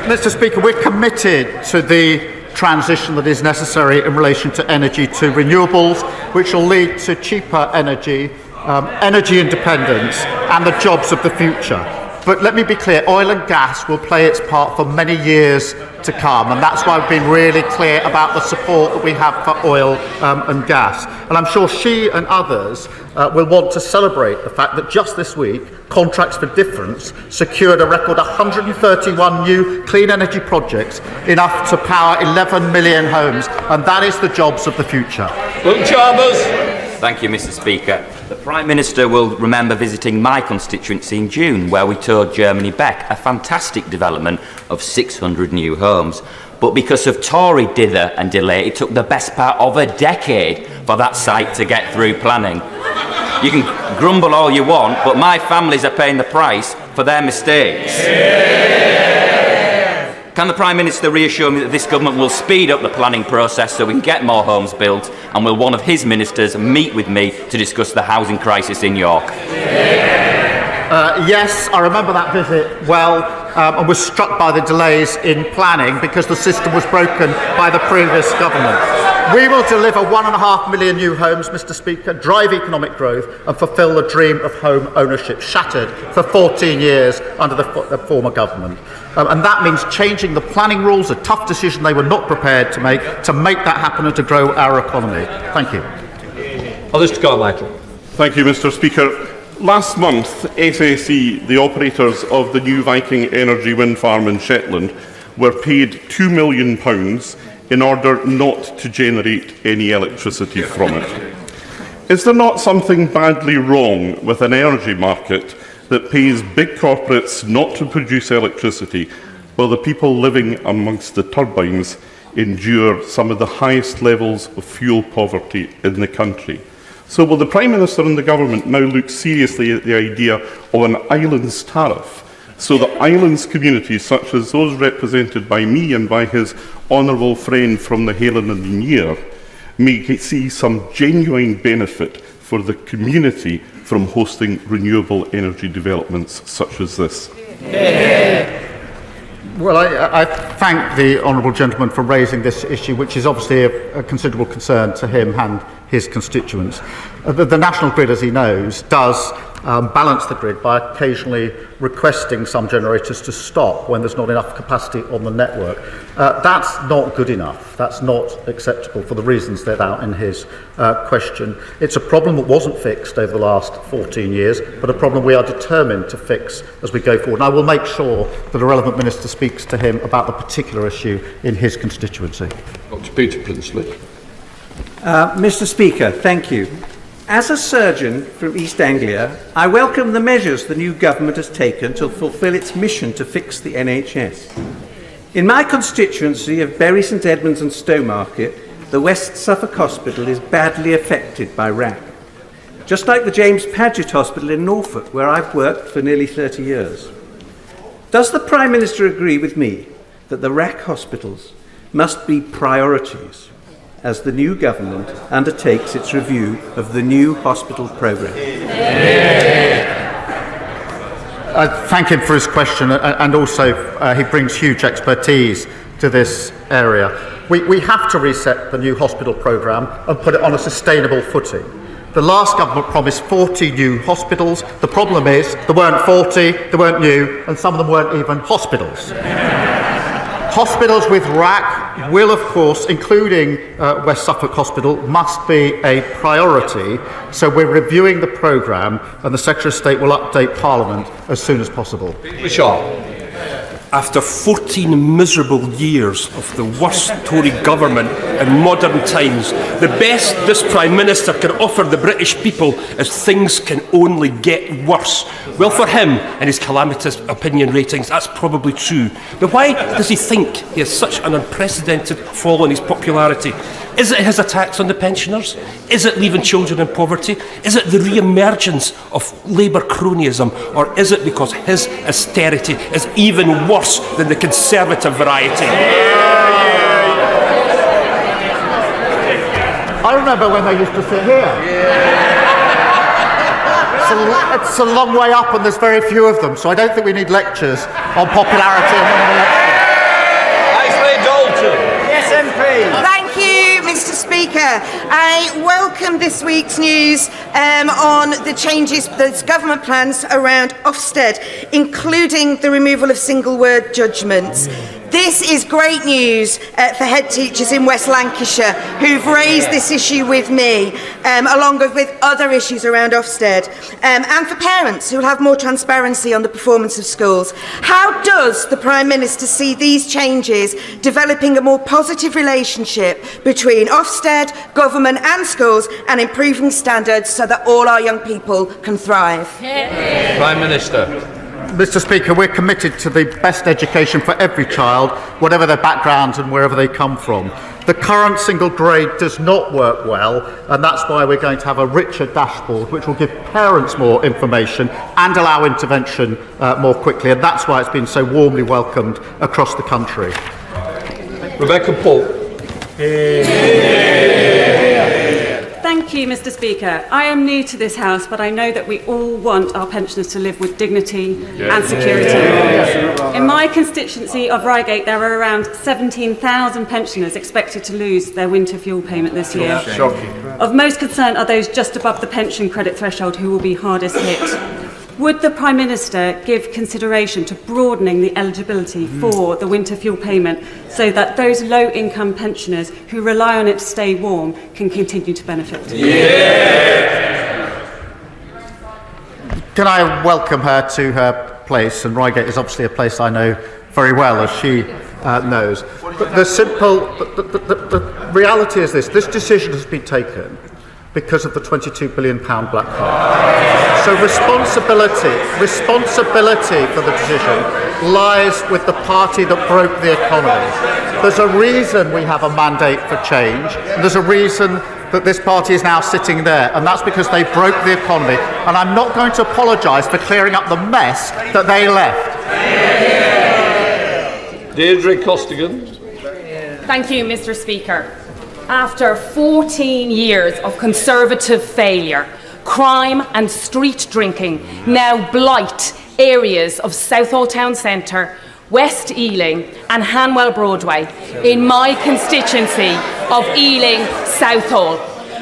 Mr. Speaker, we're committed to the transition that is necessary in relation to energy to renewables, which will lead to cheaper energy, energy independence and the jobs of the future. But let me be clear, oil and gas will play its part for many years to come, and that's why we've been really clear about the support that we have for oil and gas. And I'm sure she and others will want to celebrate the fact that just this week, Contracts for Difference secured a record 131 new clean energy projects, enough to power 11 million homes, and that is the jobs of the future. Will Chalmers. Thank you, Mr. Speaker. The Prime Minister will remember visiting my constituency in June, where we toured Germany Beck, a fantastic development of 600 new homes. But because of Tory dither and delay, it took the best part of a decade for that site to get through planning. You can grumble all you want, but my families are paying the price for their mistakes. Can the Prime Minister reassure me that this government will speed up the planning process so we can get more homes built, and will one of his ministers meet with me to discuss the housing crisis in York? Yes, I remember that visit well, and was struck by the delays in planning because the system was broken by the previous government. We will deliver 1.5 million new homes, Mr. Speaker, drive economic growth and fulfil the dream of home ownership, shattered for 14 years under the former government. And that means changing the planning rules, a tough decision they were not prepared to make that happen and to grow our economy. Thank you. Mr. Carmichael. Thank you, Mr. Speaker. Last month, SSE, the operators of the new Viking Energy wind farm in Shetland, were paid £2 million in order not to generate any electricity from it. Is there not something badly wrong with an energy market that pays big corporates not to produce electricity, while the people living amongst the turbines endure some of the highest levels of fuel poverty in the country? So will the Prime Minister and the Government now look seriously at the idea of an islands tariff, so that islands communities such as those represented by me and by his honourable friend from the Helen and the Near may see some genuine benefit for the community from hosting renewable energy developments such as this? Well, I thank the honourable gentleman for raising this issue, which is obviously a considerable concern to him and his constituents. The National Grid, as he knows, does balance the grid by occasionally requesting some generators to stop when there's not enough capacity on the network. That's not good enough. That's not acceptable for the reasons set out in his question. It's a problem that wasn't fixed over the last 14 years, but a problem we are determined to fix as we go forward. And I will make sure that a relevant minister speaks to him about the particular issue in his constituency. Dr. Peter Princely. Mr. Speaker, thank you. As a surgeon from East Anglia, I welcome the measures the new government has taken to fulfil its mission to fix the NHS. In my constituency of Bury St Edmunds and Stowmarket, the West Suffolk Hospital is badly affected by RAC. Just like the James Paget Hospital in Norfolk, where I've worked for nearly 30 years. Does the Prime Minister agree with me that the RAC hospitals must be priorities as the new government undertakes its review of the new hospital programme? I thank him for his question, and also he brings huge expertise to this area. We have to reset the new hospital programme and put it on a sustainable footing. The last government promised 40 new hospitals. The problem is there weren't 40, there weren't new, and some of them weren't even hospitals. Hospitals with RAC will, of course, including West Suffolk Hospital, must be a priority. So we're reviewing the programme, and the Secretary of State will update Parliament as soon as possible. After 14 miserable years of the worst Tory government in modern times, the best this Prime Minister can offer the British people is things can only get worse. Well, for him and his calamitous opinion ratings, that's probably true. But why does he think he has such an unprecedented fall in his popularity? Is it his attacks on the pensioners? Is it leaving children in poverty? Is it the re-emergence of Labour cronyism? Or is it because his austerity is even worse than the Conservative variety? I remember when they used to sit here. It's a long way up, and there's very few of them, so I don't think we need lectures on popularity and non-election. Yes, MP. Thank you, Mr. Speaker. I welcome this week's news on the changes, the government plans around Ofsted, including the removal of single-word judgments. This is great news for head teachers in West Lancashire who've raised this issue with me, along with other issues around Ofsted, and for parents who will have more transparency on the performance of schools. How does the Prime Minister see these changes developing a more positive relationship between Ofsted, government and schools, and improving standards so that all our young people can thrive? Prime Minister. Mr. Speaker, we're committed to the best education for every child, whatever their background and wherever they come from. The current single grade does not work well, and that's why we're going to have a richer dashboard which will give parents more information and allow intervention more quickly, and that's why it's been so warmly welcomed across the country. Rebecca Pope. Thank you, Mr. Speaker. I am new to this House, but I know that we all want our pensioners to live with dignity and security. In my constituency of Reigate, there are around 17,000 pensioners expected to lose their winter fuel payment this year. Of most concern are those just above the pension credit threshold who will be hardest hit. Would the Prime Minister give consideration to broadening the eligibility for the winter fuel payment so that those low-income pensioners who rely on it to stay warm can continue to benefit? Can I welcome her to her place? And Reigate is obviously a place I know very well, as she knows. But the reality is this decision has been taken because of the £22 billion black card. So responsibility for the decision lies with the party that broke the economy. There's a reason we have a mandate for change, and there's a reason that this party is now sitting there, and that's because they broke the economy. And I'm not going to apologise for clearing up the mess that they left. Deirdre Costigan. Thank you, Mr. Speaker. After 14 years of Conservative failure, crime and street drinking now blight areas of Southall Town Centre, West Ealing and Hanwell Broadway in my constituency of Ealing Southall.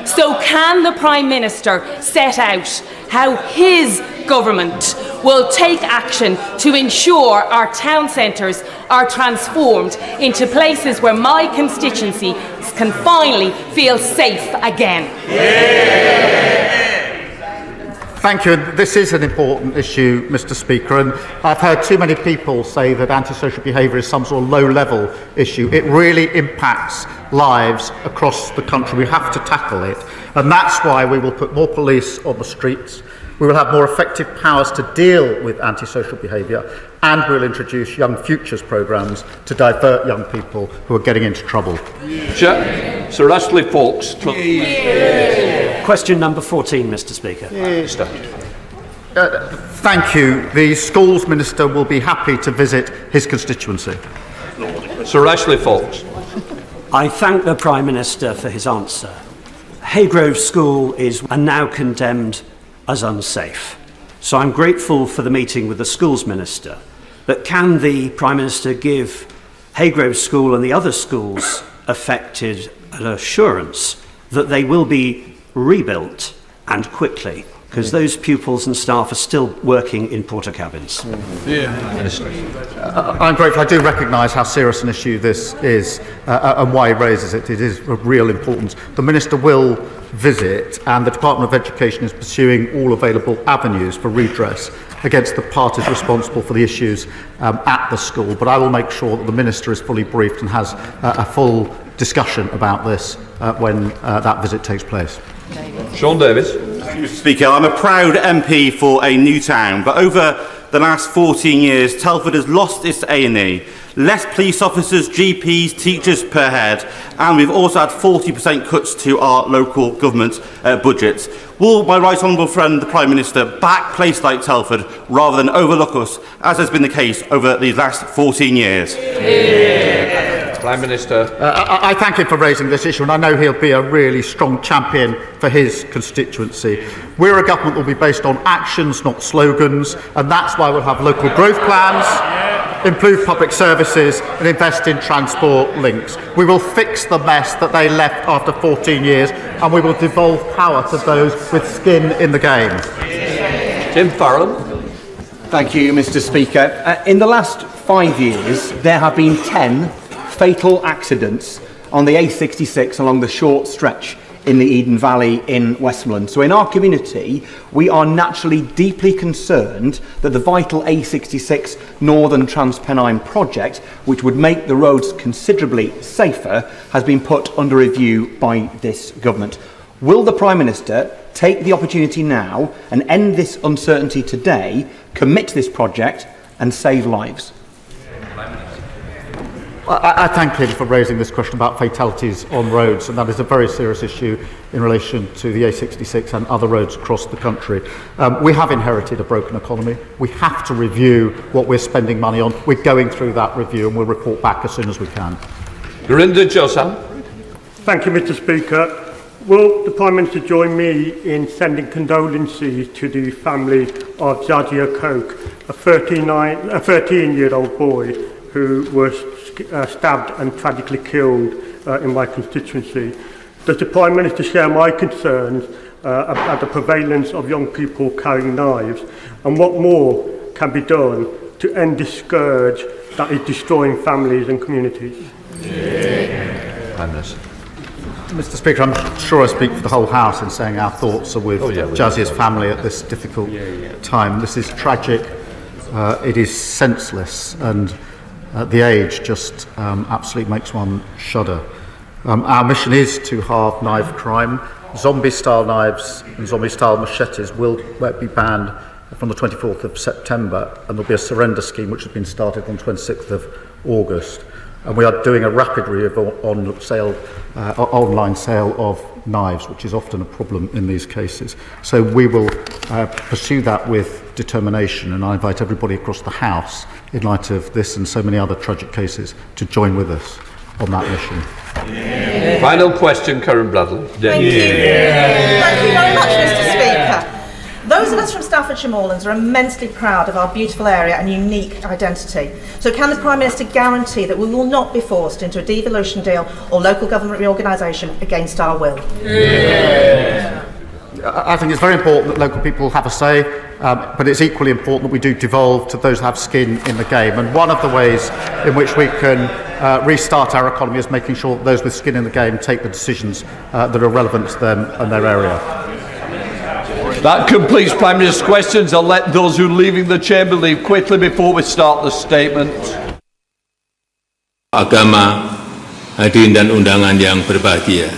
So can the Prime Minister set out how his government will take action to ensure our town centres are transformed into places where my constituency can finally feel safe again? Thank you. This is an important issue, Mr. Speaker, and I've heard too many people say that antisocial behaviour is some sort of low-level issue. It really impacts lives across the country. We have to tackle it, and that's why we will put more police on the streets. We will have more effective powers to deal with antisocial behaviour, and we'll introduce Young Futures programmes to divert young people who are getting into trouble. Sir Ashley Fox. Question number 14, Mr. Speaker. Thank you. The Schools Minister will be happy to visit his constituency. Sir Ashley Fox. I thank the Prime Minister for his answer. Haygrove School is now condemned as unsafe. So I'm grateful for the meeting with the Schools Minister. But can the Prime Minister give Haygrove School and the other schools affected an assurance that they will be rebuilt and quickly? Because those pupils and staff are still working in porter cabins. I'm grateful. I do recognise how serious an issue this is and why he raises it. It is of real importance. The Minister will visit, and the Department of Education is pursuing all available avenues for redress against the parties responsible for the issues at the school. But I will make sure that the Minister is fully briefed and has a full discussion about this when that visit takes place. Sean Davis. Mr. Speaker, I'm a proud MP for a new town, but over the last 14 years, Telford has lost its A&E. Less police officers, GPs, teachers per head, and we've also had 40% cuts to our local government budgets. Will my right honourable friend, the Prime Minister, back places like Telford rather than overlook us, as has been the case over these last 14 years? Prime Minister. I thank him for raising this issue, and I know he'll be a really strong champion for his constituency. We're a government that will be based on actions, not slogans, and that's why we'll have local growth plans, improve public services and invest in transport links. We will fix the mess that they left after 14 years, and we will devolve power to those with skin in the game. Tim Farron. Thank you, Mr. Speaker. In the last 5 years, there have been 10 fatal accidents on the A66 along the short stretch in the Eden Valley in Westmoreland. So in our community, we are naturally deeply concerned that the vital A66 Northern Transpennine project, which would make the roads considerably safer, has been put under review by this government. Will the Prime Minister take the opportunity now and end this uncertainty today, commit to this project and save lives? I thank him for raising this question about fatalities on roads, and that is a very serious issue in relation to the A66 and other roads across the country. We have inherited a broken economy. We have to review what we're spending money on. We're going through that review, and we'll report back as soon as we can. Gurinder Josam. Thank you, Mr. Speaker. Will the Prime Minister join me in sending condolences to the family of Jadzia Koch, a 13-year-old boy who was stabbed and tragically killed in my constituency? Does the Prime Minister share my concerns about the prevalence of young people carrying knives, and what more can be done to end this scourge that is destroying families and communities? Mr. Speaker, I'm sure I speak for the whole House in saying our thoughts are with Jazia's family at this difficult time. This is tragic, it is senseless, and the age just absolutely makes one shudder. Our mission is to halve knife crime. Zombie-style knives and zombie-style machetes will be banned from the 24th of September, and there'll be a surrender scheme which has been started on 26th of August. And we are doing a rapid review on online sale of knives, which is often a problem in these cases. So we will pursue that with determination, and I invite everybody across the House, in light of this and so many other tragic cases, to join with us on that mission. Yeah. Final question, Karen Bradley. Thank you. Thank you very much, Mr. Speaker. Those of us from Staffordshire Moorlands are immensely proud of our beautiful area and unique identity. So can the Prime Minister guarantee that we will not be forced into a devolution deal or local government reorganisation against our will? Yeah. I think it's very important that local people have a say, but it's equally important that we do devolve to those who have skin in the game. And one of the ways in which we can restart our economy is making sure that those with skin in the game take the decisions that are relevant to them and their area. That completes Prime Minister's questions. I'll let those who are leaving the chamber leave quickly before we start the statement. Agama, hadirin dan undangan yang berbahagia.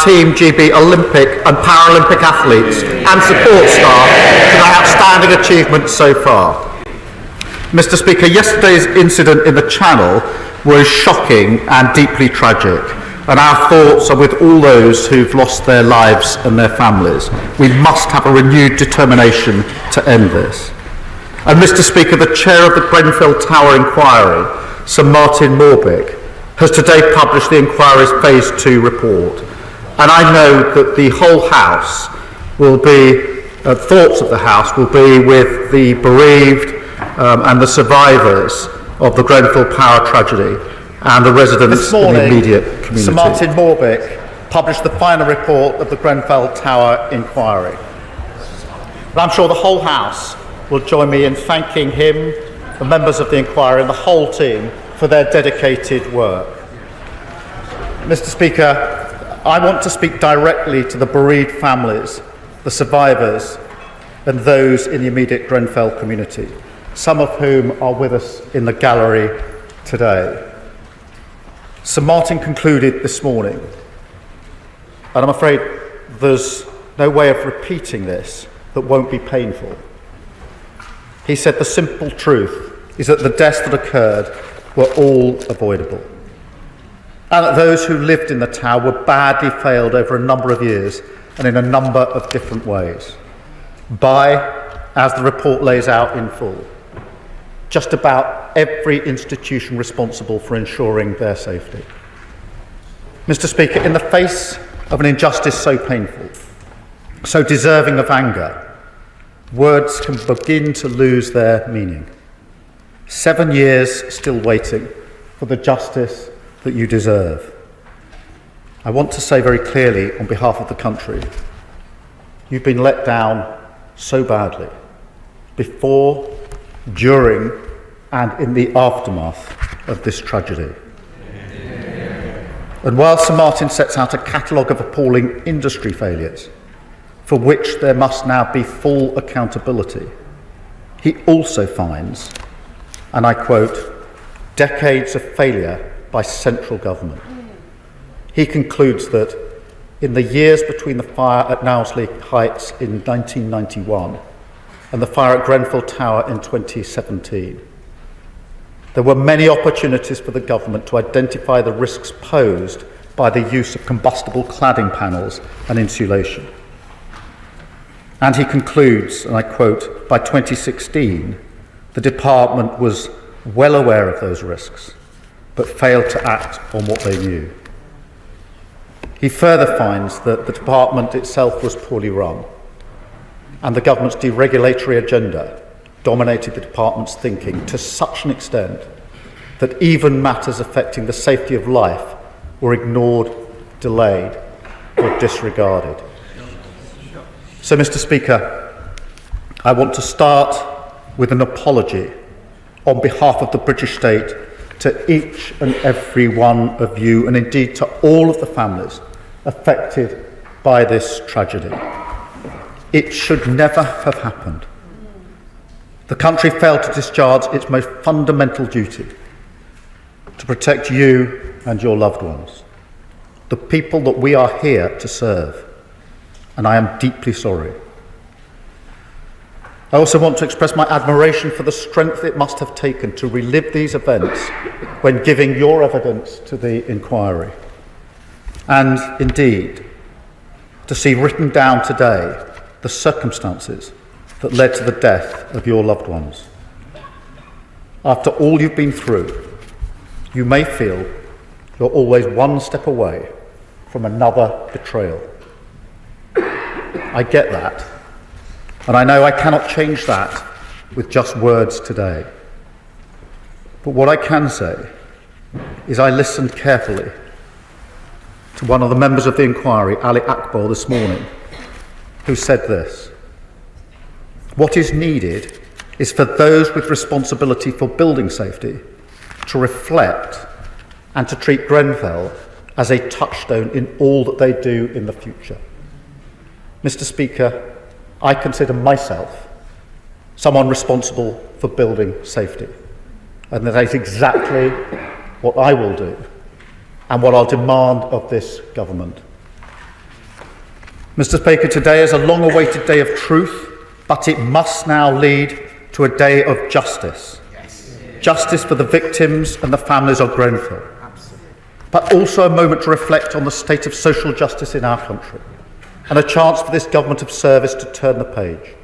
Team GB Olympic and Paralympic athletes and support staff for their outstanding achievements so far. Mr. Speaker, yesterday's incident in the Channel was shocking and deeply tragic, and our thoughts are with all those who've lost their lives and their families. We must have a renewed determination to end this. And Mr. Speaker, the chair of the Grenfell Tower inquiry, Sir Martin Morbick, has today published the inquiry's Phase 2 report. And I know that the whole House will be, thoughts of the House will be with the bereaved and the survivors of the Grenfell Tower tragedy and the residents in the immediate community. Sir Martin Morbick published the final report of the Grenfell Tower inquiry. And I'm sure the whole House will join me in thanking him, the members of the inquiry and the whole team for their dedicated work. Mr. Speaker, I want to speak directly to the bereaved families, the survivors and those in the immediate Grenfell community, some of whom are with us in the gallery today. Sir Martin concluded this morning, and I'm afraid there's no way of repeating this that won't be painful. He said the simple truth is that the deaths that occurred were all avoidable, and that those who lived in the tower were badly failed over a number of years and in a number of different ways by, as the report lays out in full, just about every institution responsible for ensuring their safety. Mr. Speaker, in the face of an injustice so painful, so deserving of anger, words can begin to lose their meaning. 7 years still waiting for the justice that you deserve. I want to say very clearly on behalf of the country, you've been let down so badly, before, during and in the aftermath of this tragedy. And while Sir Martin sets out a catalogue of appalling industry failures, for which there must now be full accountability, he also finds, and I quote, decades of failure by central government. He concludes that in the years between the fire at Knowsley Heights in 1991 and the fire at Grenfell Tower in 2017, there were many opportunities for the government to identify the risks posed by the use of combustible cladding panels and insulation. And he concludes, and I quote, by 2016, the department was well aware of those risks, but failed to act on what they knew. He further finds that the department itself was poorly run, and the government's deregulatory agenda dominated the department's thinking to such an extent that even matters affecting the safety of life were ignored, delayed, or disregarded. So, Mr. Speaker, I want to start with an apology on behalf of the British state to each and every one of you, and indeed to all of the families affected by this tragedy. It should never have happened. The country failed to discharge its most fundamental duty, to protect you and your loved ones, the people that we are here to serve, and I am deeply sorry. I also want to express my admiration for the strength it must have taken to relive these events when giving your evidence to the inquiry. And indeed, to see written down today the circumstances that led to the death of your loved ones. After all you've been through, you may feel you're always one step away from another betrayal. I get that, and I know I cannot change that with just words today. But what I can say is I listened carefully to one of the members of the inquiry, Ali Akbar, this morning, who said this: what is needed is for those with responsibility for building safety to reflect and to treat Grenfell as a touchstone in all that they do in the future. Mr. Speaker, I consider myself someone responsible for building safety, and that is exactly what I will do and what I'll demand of this government. Mr. Speaker, today is a long-awaited day of truth, but it must now lead to a day of justice. Yes. Justice for the victims and the families of Grenfell, but also a moment to reflect on the state of social justice in our country, and a chance for this government of service to turn the page.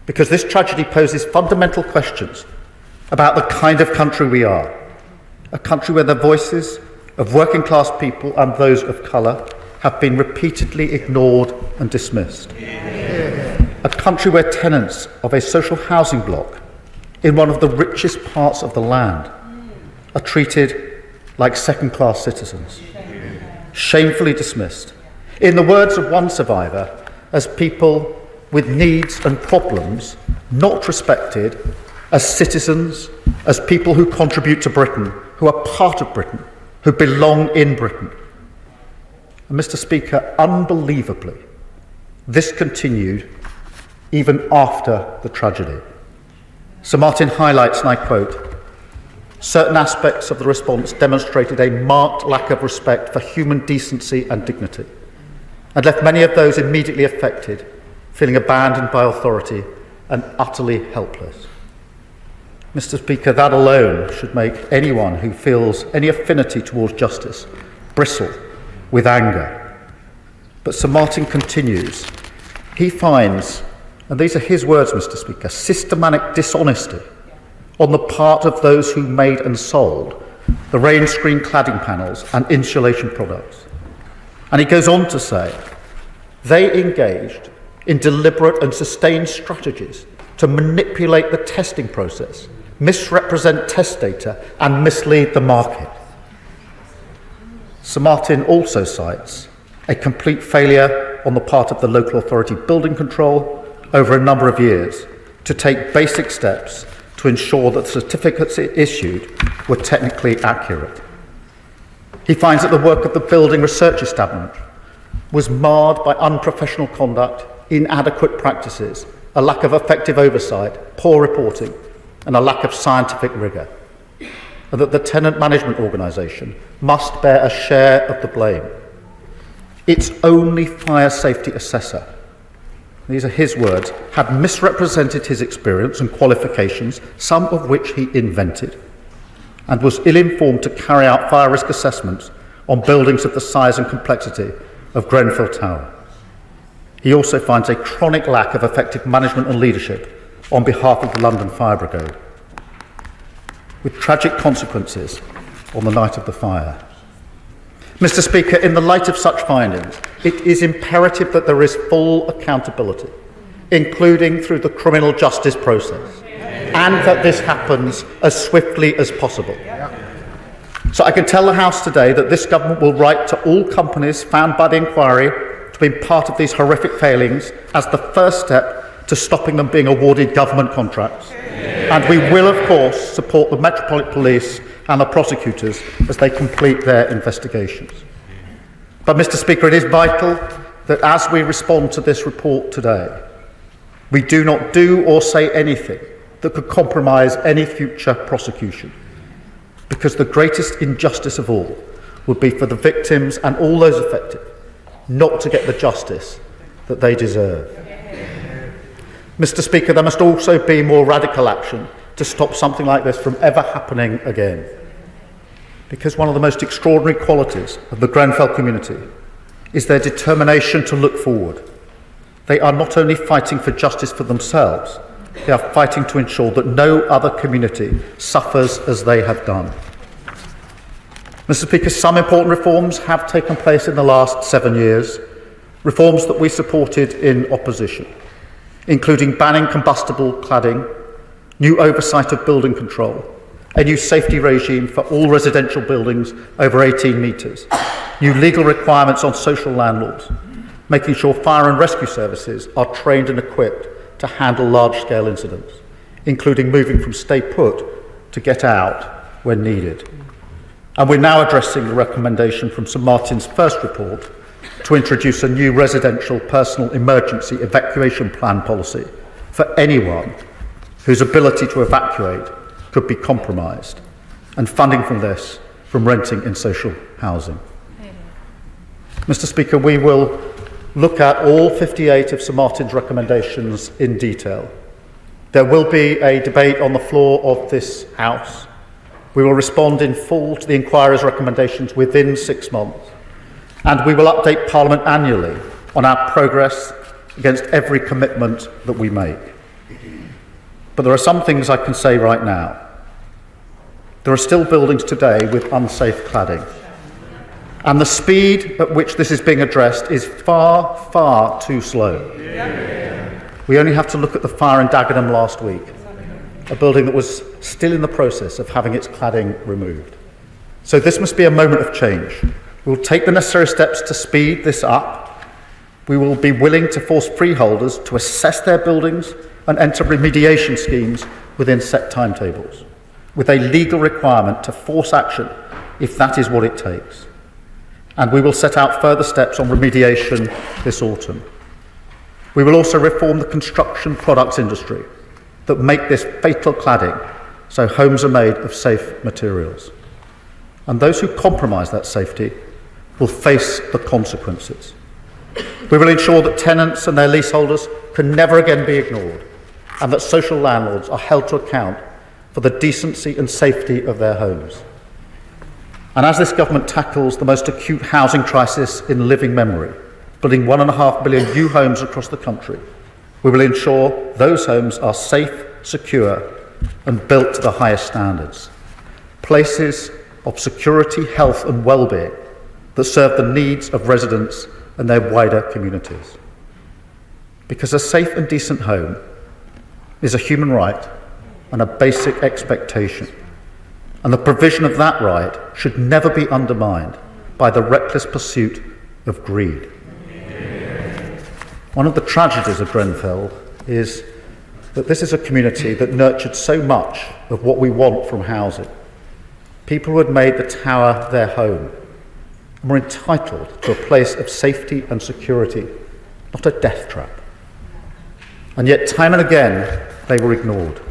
Because this tragedy poses fundamental questions about the kind of country we are, a country where the voices of working class people and those of colour have been repeatedly ignored and dismissed. A country where tenants of a social housing block in one of the richest parts of the land are treated like second-class citizens, shamefully dismissed, in the words of one survivor, as people with needs and problems, not respected as citizens, as people who contribute to Britain, who are part of Britain, who belong in Britain. And Mr. Speaker, unbelievably, this continued even after the tragedy. Sir Martin highlights, and I quote, certain aspects of the response demonstrated a marked lack of respect for human decency and dignity, and left many of those immediately affected feeling abandoned by authority and utterly helpless. Mr. Speaker, that alone should make anyone who feels any affinity towards justice bristle with anger. But Sir Martin continues. He finds, and these are his words, Mr. Speaker, systematic dishonesty on the part of those who made and sold the rain screen cladding panels and insulation products. And he goes on to say, they engaged in deliberate and sustained strategies to manipulate the testing process, misrepresent test data, and mislead the market. Sir Martin also cites a complete failure on the part of the local authority building control over a number of years to take basic steps to ensure that the certificates it issued were technically accurate. He finds that the work of the building research establishment was marred by unprofessional conduct, inadequate practices, a lack of effective oversight, poor reporting, and a lack of scientific rigour, and that the tenant management organisation must bear a share of the blame. Its only fire safety assessor, these are his words, had misrepresented his experience and qualifications, some of which he invented, and was ill-informed to carry out fire risk assessments on buildings of the size and complexity of Grenfell Tower. He also finds a chronic lack of effective management and leadership on behalf of the London Fire Brigade, with tragic consequences on the night of the fire. Mr. Speaker, in the light of such findings, it is imperative that there is full accountability, including through the criminal justice process, and that this happens as swiftly as possible. So I can tell the House today that this government will write to all companies found by the inquiry to be part of these horrific failings as the first step to stopping them being awarded government contracts. And we will, of course, support the Metropolitan Police and the prosecutors as they complete their investigations. But, Mr. Speaker, it is vital that as we respond to this report today, we do not do or say anything that could compromise any future prosecution, because the greatest injustice of all would be for the victims and all those affected not to get the justice that they deserve. Mr. Speaker, there must also be more radical action to stop something like this from ever happening again. Because one of the most extraordinary qualities of the Grenfell community is their determination to look forward. They are not only fighting for justice for themselves, they are fighting to ensure that no other community suffers as they have done. Mr. Speaker, some important reforms have taken place in the last 7 years, reforms that we supported in opposition, including banning combustible cladding, new oversight of building control, a new safety regime for all residential buildings over 18 metres, new legal requirements on social landlords, making sure fire and rescue services are trained and equipped to handle large-scale incidents, including moving from stay put to get out when needed. And we're now addressing the recommendation from St Martin's first report to introduce a new residential personal emergency evacuation plan policy for anyone whose ability to evacuate could be compromised, and funding from this from renting in social housing. Mr. Speaker, we will look at all 58 of St Martin's recommendations in detail. There will be a debate on the floor of this House. We will respond in full to the inquiry's recommendations within 6 months, and we will update Parliament annually on our progress against every commitment that we make. But there are some things I can say right now. There are still buildings today with unsafe cladding, and the speed at which this is being addressed is far, far too slow. We only have to look at the fire in Dagenham last week, a building that was still in the process of having its cladding removed. So this must be a moment of change. We will take the necessary steps to speed this up. We will be willing to force freeholders to assess their buildings and enter remediation schemes within set timetables, with a legal requirement to force action if that is what it takes. And we will set out further steps on remediation this autumn. We will also reform the construction products industry that make this fatal cladding so homes are made of safe materials. And those who compromise that safety will face the consequences. We will ensure that tenants and their leaseholders can never again be ignored, and that social landlords are held to account for the decency and safety of their homes. And as this government tackles the most acute housing crisis in living memory, building 1.5 million new homes across the country, we will ensure those homes are safe, secure, and built to the highest standards. Places of security, health and well-being that serve the needs of residents and their wider communities. Because a safe and decent home is a human right and a basic expectation, and the provision of that right should never be undermined by the reckless pursuit of greed. One of the tragedies of Grenfell is that this is a community that nurtured so much of what we want from housing. People who had made the tower their home and were entitled to a place of safety and security, not a death trap. And yet, time and again, they were ignored.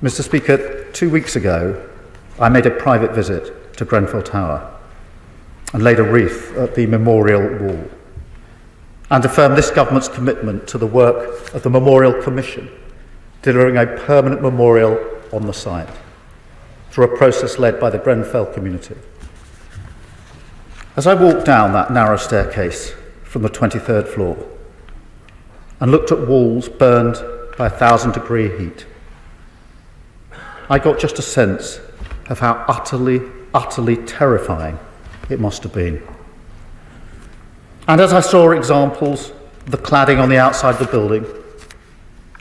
Mr. Speaker, 2 weeks ago, I made a private visit to Grenfell Tower and laid a wreath at the memorial wall, and affirmed this government's commitment to the work of the Memorial Commission, delivering a permanent memorial on the site through a process led by the Grenfell community. As I walked down that narrow staircase from the 23rd floor and looked at walls burned by 1,000-degree heat, I got just a sense of how utterly, utterly terrifying it must have been. And as I saw examples of the cladding on the outside of the building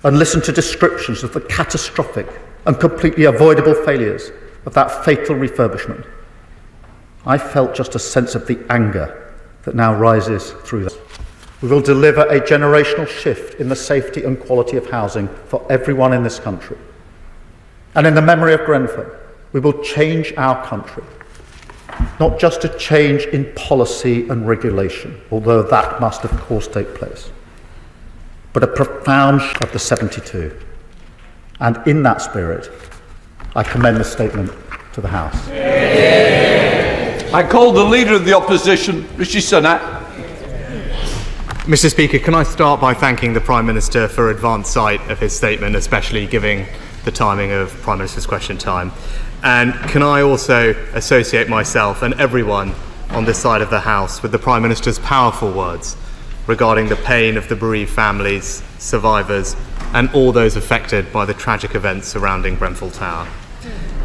and listened to descriptions of the catastrophic and completely avoidable failures of that fatal refurbishment, I felt just a sense of the anger that now rises through us. We will deliver a generational shift in the safety and quality of housing for everyone in this country. And in the memory of Grenfell, we will change our country, not just a change in policy and regulation, although that must of course take place, but a profound shift of the 72. And in that spirit, I commend the statement to the House. I call the Leader of the Opposition, Rishi Sunak. Mr. Speaker, can I start by thanking the Prime Minister for advance sight of his statement, especially giving the timing of Prime Minister's question time. And can I also associate myself and everyone on this side of the House with the Prime Minister's powerful words regarding the pain of the bereaved families, survivors, and all those affected by the tragic events surrounding Grenfell Tower.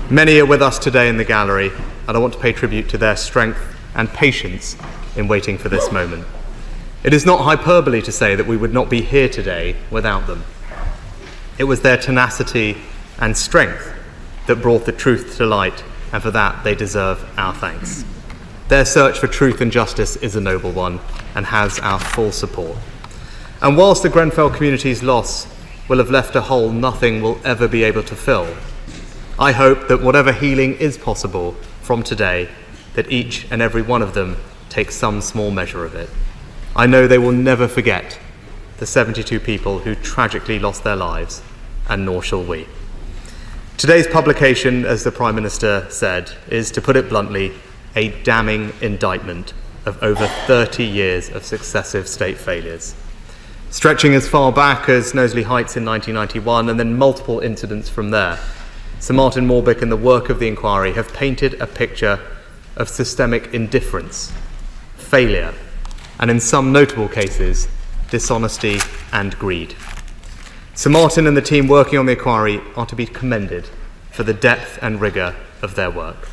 Many are with us today in the gallery, and I want to pay tribute to their strength and patience in waiting for this moment. It is not hyperbole to say that we would not be here today without them. It was their tenacity and strength that brought the truth to light, and for that they deserve our thanks. Their search for truth and justice is a noble one and has our full support. And whilst the Grenfell community's loss will have left a hole nothing will ever be able to fill, I hope that whatever healing is possible from today, that each and every one of them takes some small measure of it. I know they will never forget the 72 people who tragically lost their lives, and nor shall we. Today's publication, as the Prime Minister said, is, to put it bluntly, a damning indictment of over 30 years of successive state failures. Stretching as far back as Knowsley Heights in 1991 and then multiple incidents from there, Sir Martin Morbick and the work of the inquiry have painted a picture of systemic indifference, failure, and in some notable cases, dishonesty and greed. Sir Martin and the team working on the inquiry are to be commended for the depth and rigour of their work.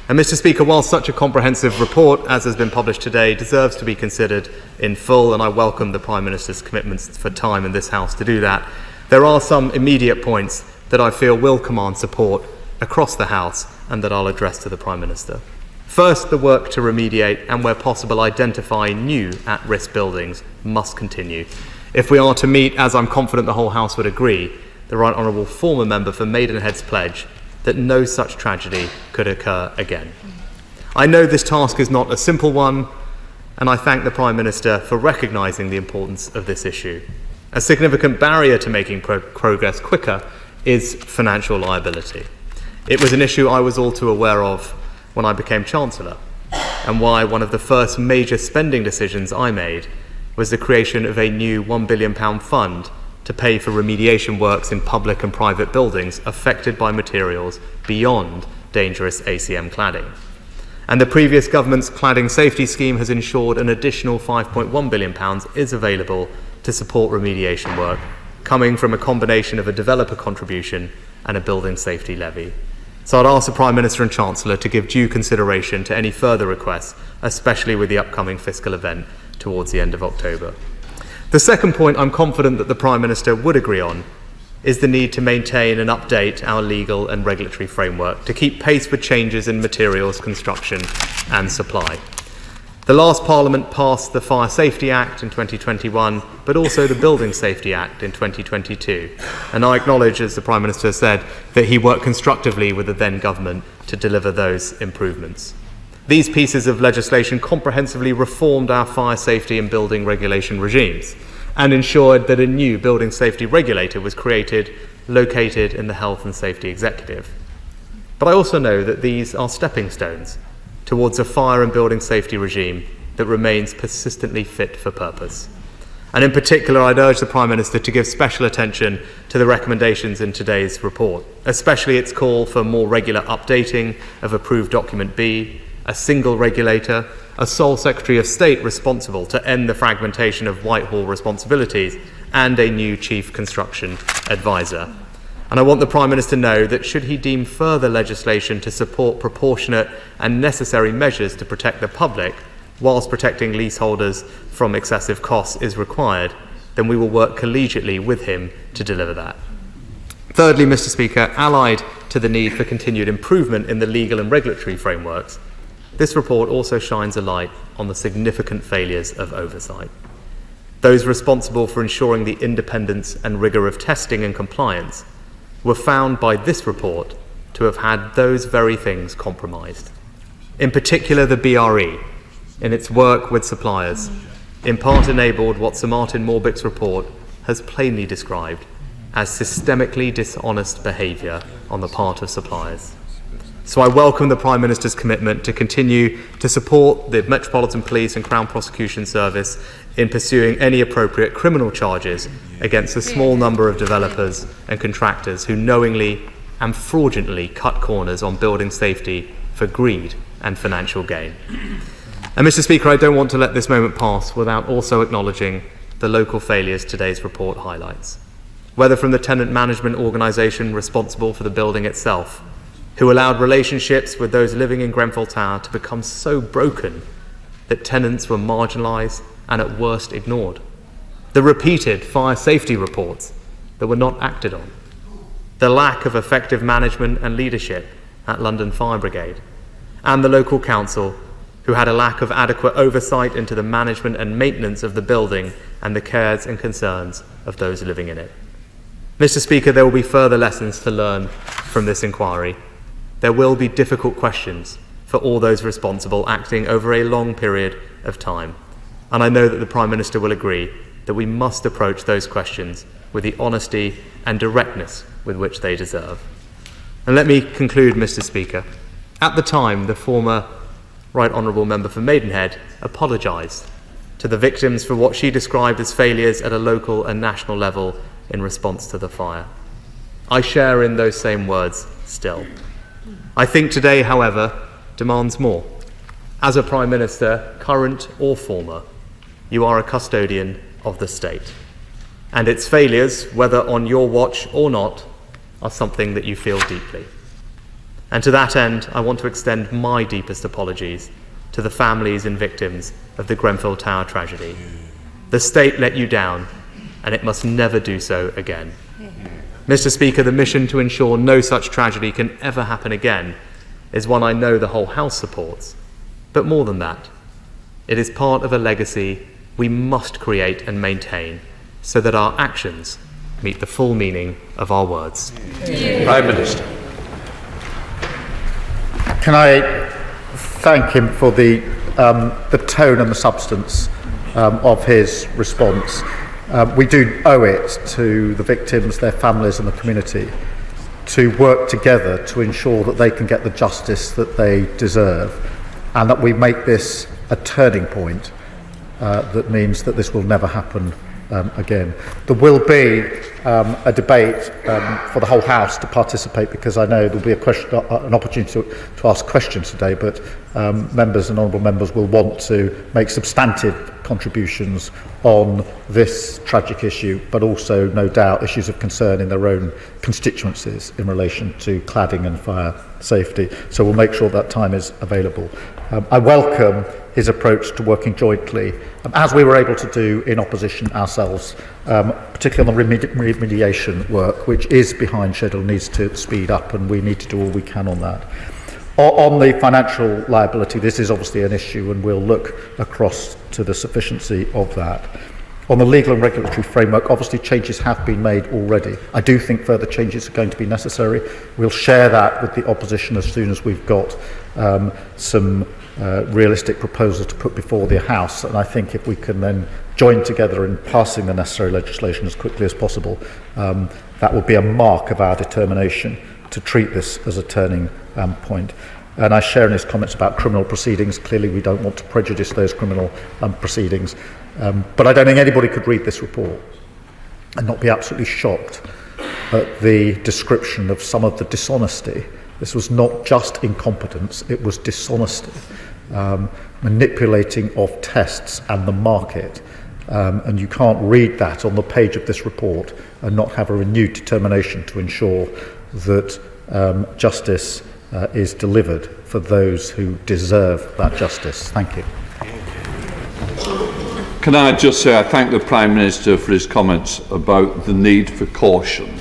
And Mr. Speaker, while such a comprehensive report as has been published today deserves to be considered in full, and I welcome the Prime Minister's commitments for time in this House to do that, there are some immediate points that I feel will command support across the House and that I'll address to the Prime Minister. First, the work to remediate and, where possible, identify new at-risk buildings must continue. If we are to meet, as I'm confident the whole House would agree, the Right Honourable former member for Maidenhead's pledge that no such tragedy could occur again. I know this task is not a simple one, and I thank the Prime Minister for recognising the importance of this issue. A significant barrier to making progress quicker is financial liability. It was an issue I was all too aware of when I became Chancellor, and why one of the first major spending decisions I made was the creation of a new £1 billion fund to pay for remediation works in public and private buildings affected by materials beyond dangerous ACM cladding. And the previous government's cladding safety scheme has ensured an additional £5.1 billion is available to support remediation work, coming from a combination of a developer contribution and a building safety levy. So I'd ask the Prime Minister and Chancellor to give due consideration to any further requests, especially with the upcoming fiscal event towards the end of October. The second point I'm confident that the Prime Minister would agree on is the need to maintain and update our legal and regulatory framework to keep pace with changes in materials, construction and supply. The last Parliament passed the Fire Safety Act in 2021, but also the Building Safety Act in 2022. And I acknowledge, as the Prime Minister said, that he worked constructively with the then government to deliver those improvements. These pieces of legislation comprehensively reformed our fire safety and building regulation regimes and ensured that a new building safety regulator was created, located in the Health and Safety Executive. But I also know that these are stepping stones towards a fire and building safety regime that remains persistently fit for purpose. And in particular, I'd urge the Prime Minister to give special attention to the recommendations in today's report, especially its call for more regular updating of approved Document B, a single regulator, a sole Secretary of State responsible to end the fragmentation of Whitehall responsibilities, and a new Chief Construction Advisor. And I want the Prime Minister to know that should he deem further legislation to support proportionate and necessary measures to protect the public, whilst protecting leaseholders from excessive costs is required, then we will work collegiately with him to deliver that. Thirdly, Mr. Speaker, allied to the need for continued improvement in the legal and regulatory frameworks, this report also shines a light on the significant failures of oversight. Those responsible for ensuring the independence and rigour of testing and compliance were found by this report to have had those very things compromised. In particular, the BRE, in its work with suppliers, in part enabled what Sir Martin Morbick's report has plainly described as systemically dishonest behaviour on the part of suppliers. So I welcome the Prime Minister's commitment to continue to support the Metropolitan Police and Crown Prosecution Service in pursuing any appropriate criminal charges against a small number of developers and contractors who knowingly and fraudulently cut corners on building safety for greed and financial gain. And Mr. Speaker, I don't want to let this moment pass without also acknowledging the local failures today's report highlights, whether from the tenant management organisation responsible for the building itself, who allowed relationships with those living in Grenfell Tower to become so broken that tenants were marginalised and at worst ignored, the repeated fire safety reports that were not acted on, the lack of effective management and leadership at London Fire Brigade, and the local council, who had a lack of adequate oversight into the management and maintenance of the building and the cares and concerns of those living in it. Mr. Speaker, there will be further lessons to learn from this inquiry. There will be difficult questions for all those responsible acting over a long period of time. And I know that the Prime Minister will agree that we must approach those questions with the honesty and directness with which they deserve. And let me conclude, Mr. Speaker. At the time, the former Right Honourable Member for Maidenhead apologised to the victims for what she described as failures at a local and national level in response to the fire. I share in those same words still. I think today, however, demands more. As a Prime Minister, current or former, you are a custodian of the state. And its failures, whether on your watch or not, are something that you feel deeply. And to that end, I want to extend my deepest apologies to the families and victims of the Grenfell Tower tragedy. The state let you down, and it must never do so again. Mr. Speaker, the mission to ensure no such tragedy can ever happen again is one I know the whole House supports. But more than that, it is part of a legacy we must create and maintain so that our actions meet the full meaning of our words. Prime Minister. Can I thank him for the tone and the substance of his response. We do owe it to the victims, their families and the community to work together to ensure that they can get the justice that they deserve and that we make this a turning point that means that this will never happen again. There will be a debate for the whole House to participate because I know there will be an opportunity to ask questions today, but members and honourable members will want to make substantive contributions on this tragic issue, but also, no doubt, issues of concern in their own constituencies in relation to cladding and fire safety. So we'll make sure that time is available. I welcome his approach to working jointly, as we were able to do in opposition ourselves, particularly on the remediation work, which is behind schedule, needs to speed up, and we need to do all we can on that. On the financial liability, this is obviously an issue, and we'll look across to the sufficiency of that. On the legal and regulatory framework, obviously changes have been made already. I do think further changes are going to be necessary. We'll share that with the opposition as soon as we've got some realistic proposals to put before the House, and I think if we can then join together in passing the necessary legislation as quickly as possible, that will be a mark of our determination to treat this as a turning point. And I share in his comments about criminal proceedings. Clearly we don't want to prejudice those criminal proceedings, but I don't think anybody could read this report and not be absolutely shocked at the description of some of the dishonesty. This was not just incompetence, it was dishonesty, manipulating of tests and the market. And you can't read that on the page of this report and not have a renewed determination to ensure that justice is delivered for those who deserve that justice. Thank you. Can I just say I thank the Prime Minister for his comments about the need for caution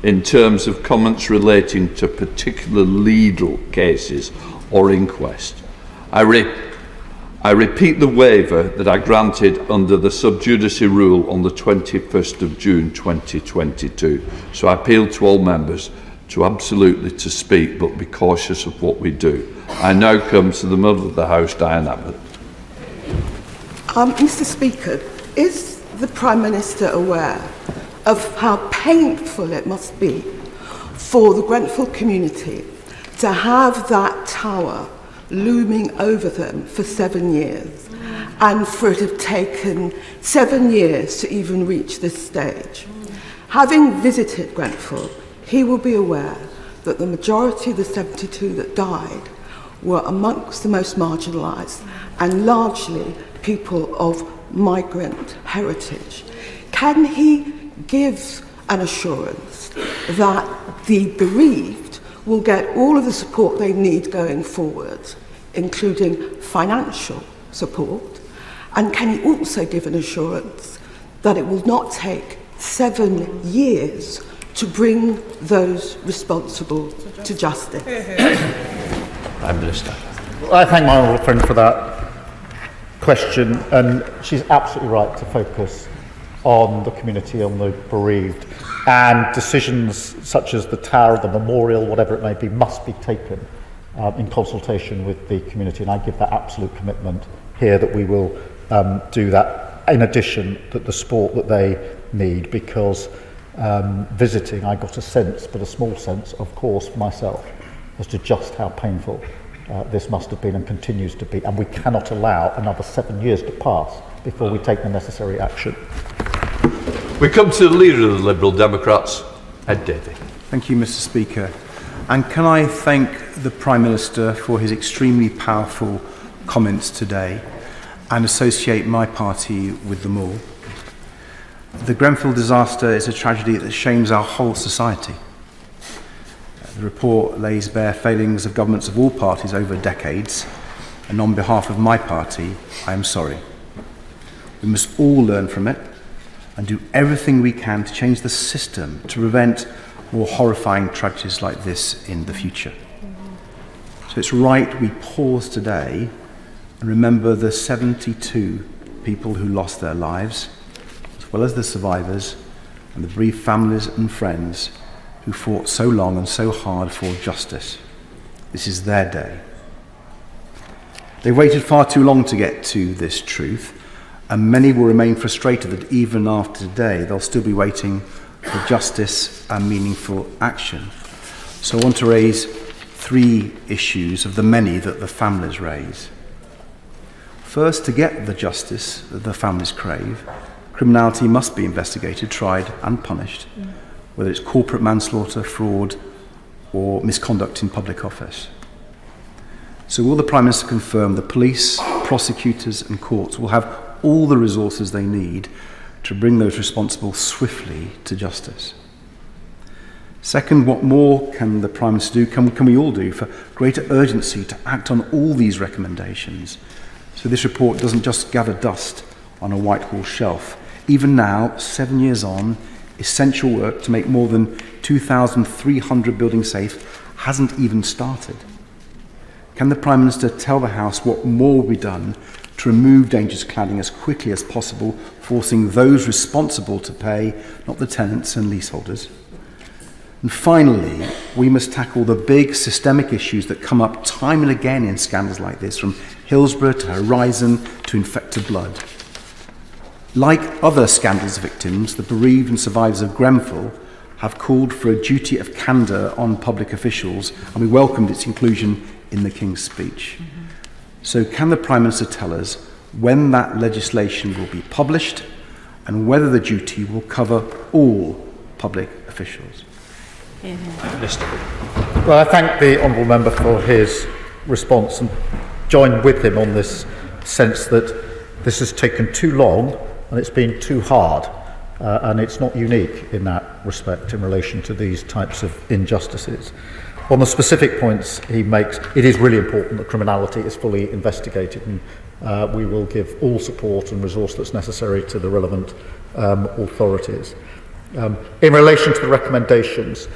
in terms of comments relating to particular legal cases or inquest. I repeat the waiver that I granted under the sub judice rule on the 21st of June 2022. So I appeal to all members to absolutely to speak, but be cautious of what we do. I now come to the middle of the House, Diane Abbott. Mr. Speaker, is the Prime Minister aware of how painful it must be for the Grenfell community to have that tower looming over them for 7 years, and for it to have taken 7 years to even reach this stage. Having visited Grenfell, he will be aware that the majority of the 72 that died were amongst the most marginalised and largely people of migrant heritage. Can he give an assurance that the bereaved will get all of the support they need going forward, including financial support? And can he also give an assurance that it will not take 7 years to bring those responsible to justice? Prime Minister. Well, I thank my honourable friend for that question, and she's absolutely right to focus on the community, on the bereaved, and decisions such as the tower, the memorial, whatever it may be, must be taken in consultation with the community, and I give that absolute commitment here that we will do that. In addition, that the support that they need, because visiting, I got a sense, but a small sense, of course, myself, as to just how painful this must have been and continues to be, and we cannot allow another 7 years to pass before we take the necessary action. We come to the Leader of the Liberal Democrats, Ed Davey. Thank you, Mr. Speaker. And can I thank the Prime Minister for his extremely powerful comments today and associate my party with them all. The Grenfell disaster is a tragedy that shames our whole society. The report lays bare failings of governments of all parties over decades, and on behalf of my party, I am sorry. We must all learn from it and do everything we can to change the system to prevent more horrifying tragedies like this in the future. So it's right we pause today and remember the 72 people who lost their lives, as well as the survivors and the bereaved families and friends who fought so long and so hard for justice. This is their day. They waited far too long to get to this truth, and many will remain frustrated that even after today they'll still be waiting for justice and meaningful action. So I want to raise 3 issues of the many that the families raise. First, to get the justice that the families crave, criminality must be investigated, tried and punished, whether it's corporate manslaughter, fraud or misconduct in public office. So will the Prime Minister confirm the police, prosecutors and courts will have all the resources they need to bring those responsible swiftly to justice? Second, what more can the Prime Minister do, can we all do for greater urgency to act on all these recommendations so this report doesn't just gather dust on a Whitehall shelf? Even now, 7 years on, essential work to make more than 2,300 buildings safe hasn't even started. Can the Prime Minister tell the House what more will be done to remove dangerous cladding as quickly as possible, forcing those responsible to pay, not the tenants and leaseholders? And finally, we must tackle the big systemic issues that come up time and again in scandals like this, from Hillsborough to Horizon to Infected Blood. Like other scandals victims, the bereaved and survivors of Grenfell have called for a duty of candour on public officials, and we welcomed its inclusion in the King's speech. So can the Prime Minister tell us when that legislation will be published and whether the duty will cover all public officials? Well, I thank the Honourable Member for his response and join with him on this sense that this has taken too long and it's been too hard, and it's not unique in that respect in relation to these types of injustices. On the specific points he makes, it is really important that criminality is fully investigated, and we will give all support and resource that's necessary to the relevant authorities. In relation to the recommendations,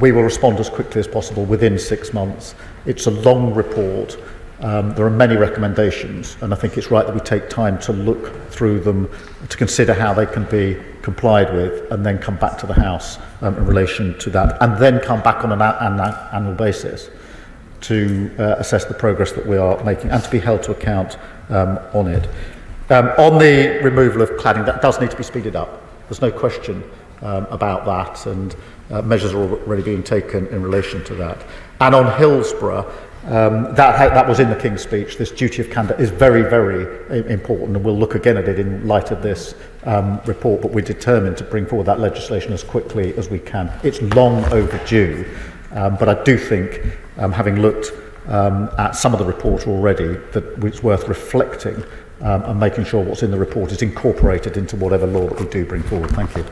we will respond as quickly as possible within 6 months. It's a long report. There are many recommendations, and I think it's right that we take time to look through them, to consider how they can be complied with, and then come back to the House in relation to that, and then come back on an annual basis to assess the progress that we are making and to be held to account on it. On the removal of cladding, that does need to be speeded up. There's no question about that, and measures are already being taken in relation to that. And on Hillsborough, that was in the King's speech. This duty of candour is very, very important, and we'll look again at it in light of this report, but we're determined to bring forward that legislation as quickly as we can. It's long overdue, but I do think, having looked at some of the report already, that it's worth reflecting and making sure what's in the report is incorporated into whatever law that we do bring forward. Thank you.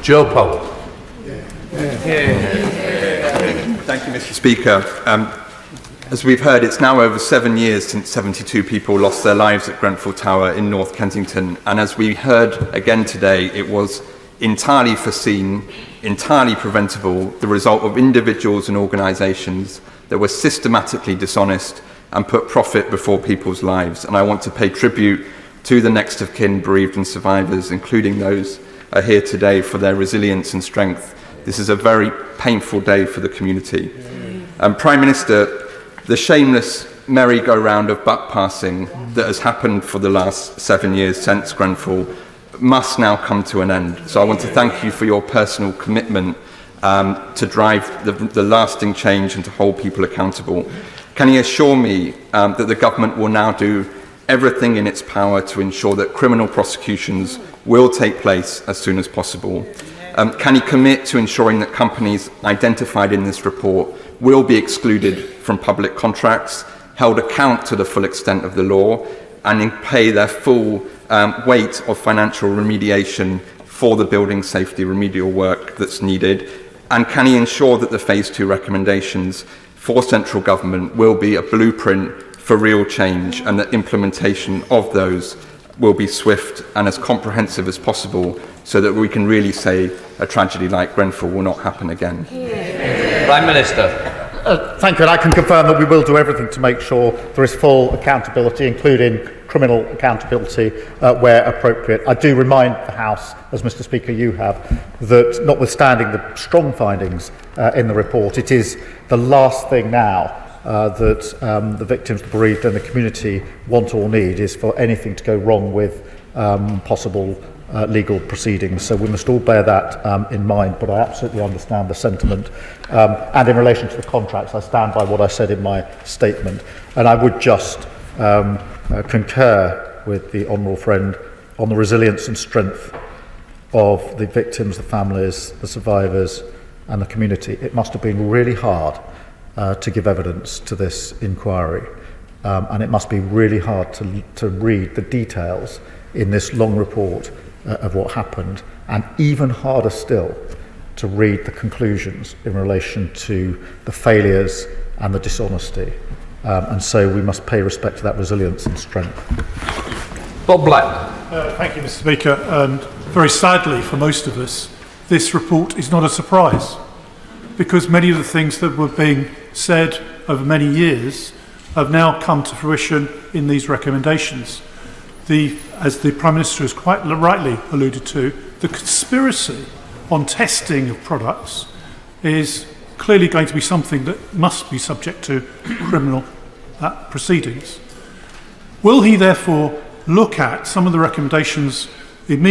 Joe Powell. Thank you, Mr. Speaker. As we've heard, it's now over 7 years since 72 people lost their lives at Grenfell Tower in North Kensington. And as we heard again today, it was entirely foreseen, entirely preventable, the result of individuals and organisations that were systematically dishonest and put profit before people's lives. And I want to pay tribute to the next of kin, bereaved and survivors, including those are here today, for their resilience and strength. This is a very painful day for the community. Prime Minister, the shameless merry-go-round of buck passing that has happened for the last 7 years since Grenfell must now come to an end. So I want to thank you for your personal commitment to drive the lasting change and to hold people accountable. Can you assure me that the government will now do everything in its power to ensure that criminal prosecutions will take place as soon as possible? Can you commit to ensuring that companies identified in this report will be excluded from public contracts, held account to the full extent of the law, and pay their full weight of financial remediation for the building safety remedial work that's needed? And can he ensure that the Phase 2 recommendations for central government will be a blueprint for real change, and that implementation of those will be swift and as comprehensive as possible, so that we can really say a tragedy like Grenfell will not happen again? Prime Minister. Thank you, and I can confirm that we will do everything to make sure there is full accountability, including criminal accountability where appropriate. I do remind the House, as Mr. Speaker you have, that notwithstanding the strong findings in the report, it is the last thing now that the victims, the bereaved and the community want or need is for anything to go wrong with possible legal proceedings. So we must all bear that in mind, but I absolutely understand the sentiment. And in relation to the contracts, I stand by what I said in my statement. And I would just concur with the honourable friend on the resilience and strength of the victims, the families, the survivors and the community. It must have been really hard to give evidence to this inquiry. And it must be really hard to read the details in this long report of what happened, and even harder still to read the conclusions in relation to the failures and the dishonesty. And so we must pay respect to that resilience and strength. Bob Black. Thank you, Mr. Speaker. And very sadly for most of us, this report is not a surprise, because many of the things that were being said over many years have now come to fruition in these recommendations. As the Prime Minister has quite rightly alluded to, the conspiracy on testing of products is clearly going to be something that must be subject to criminal proceedings. Will he therefore look at some of the recommendations immediately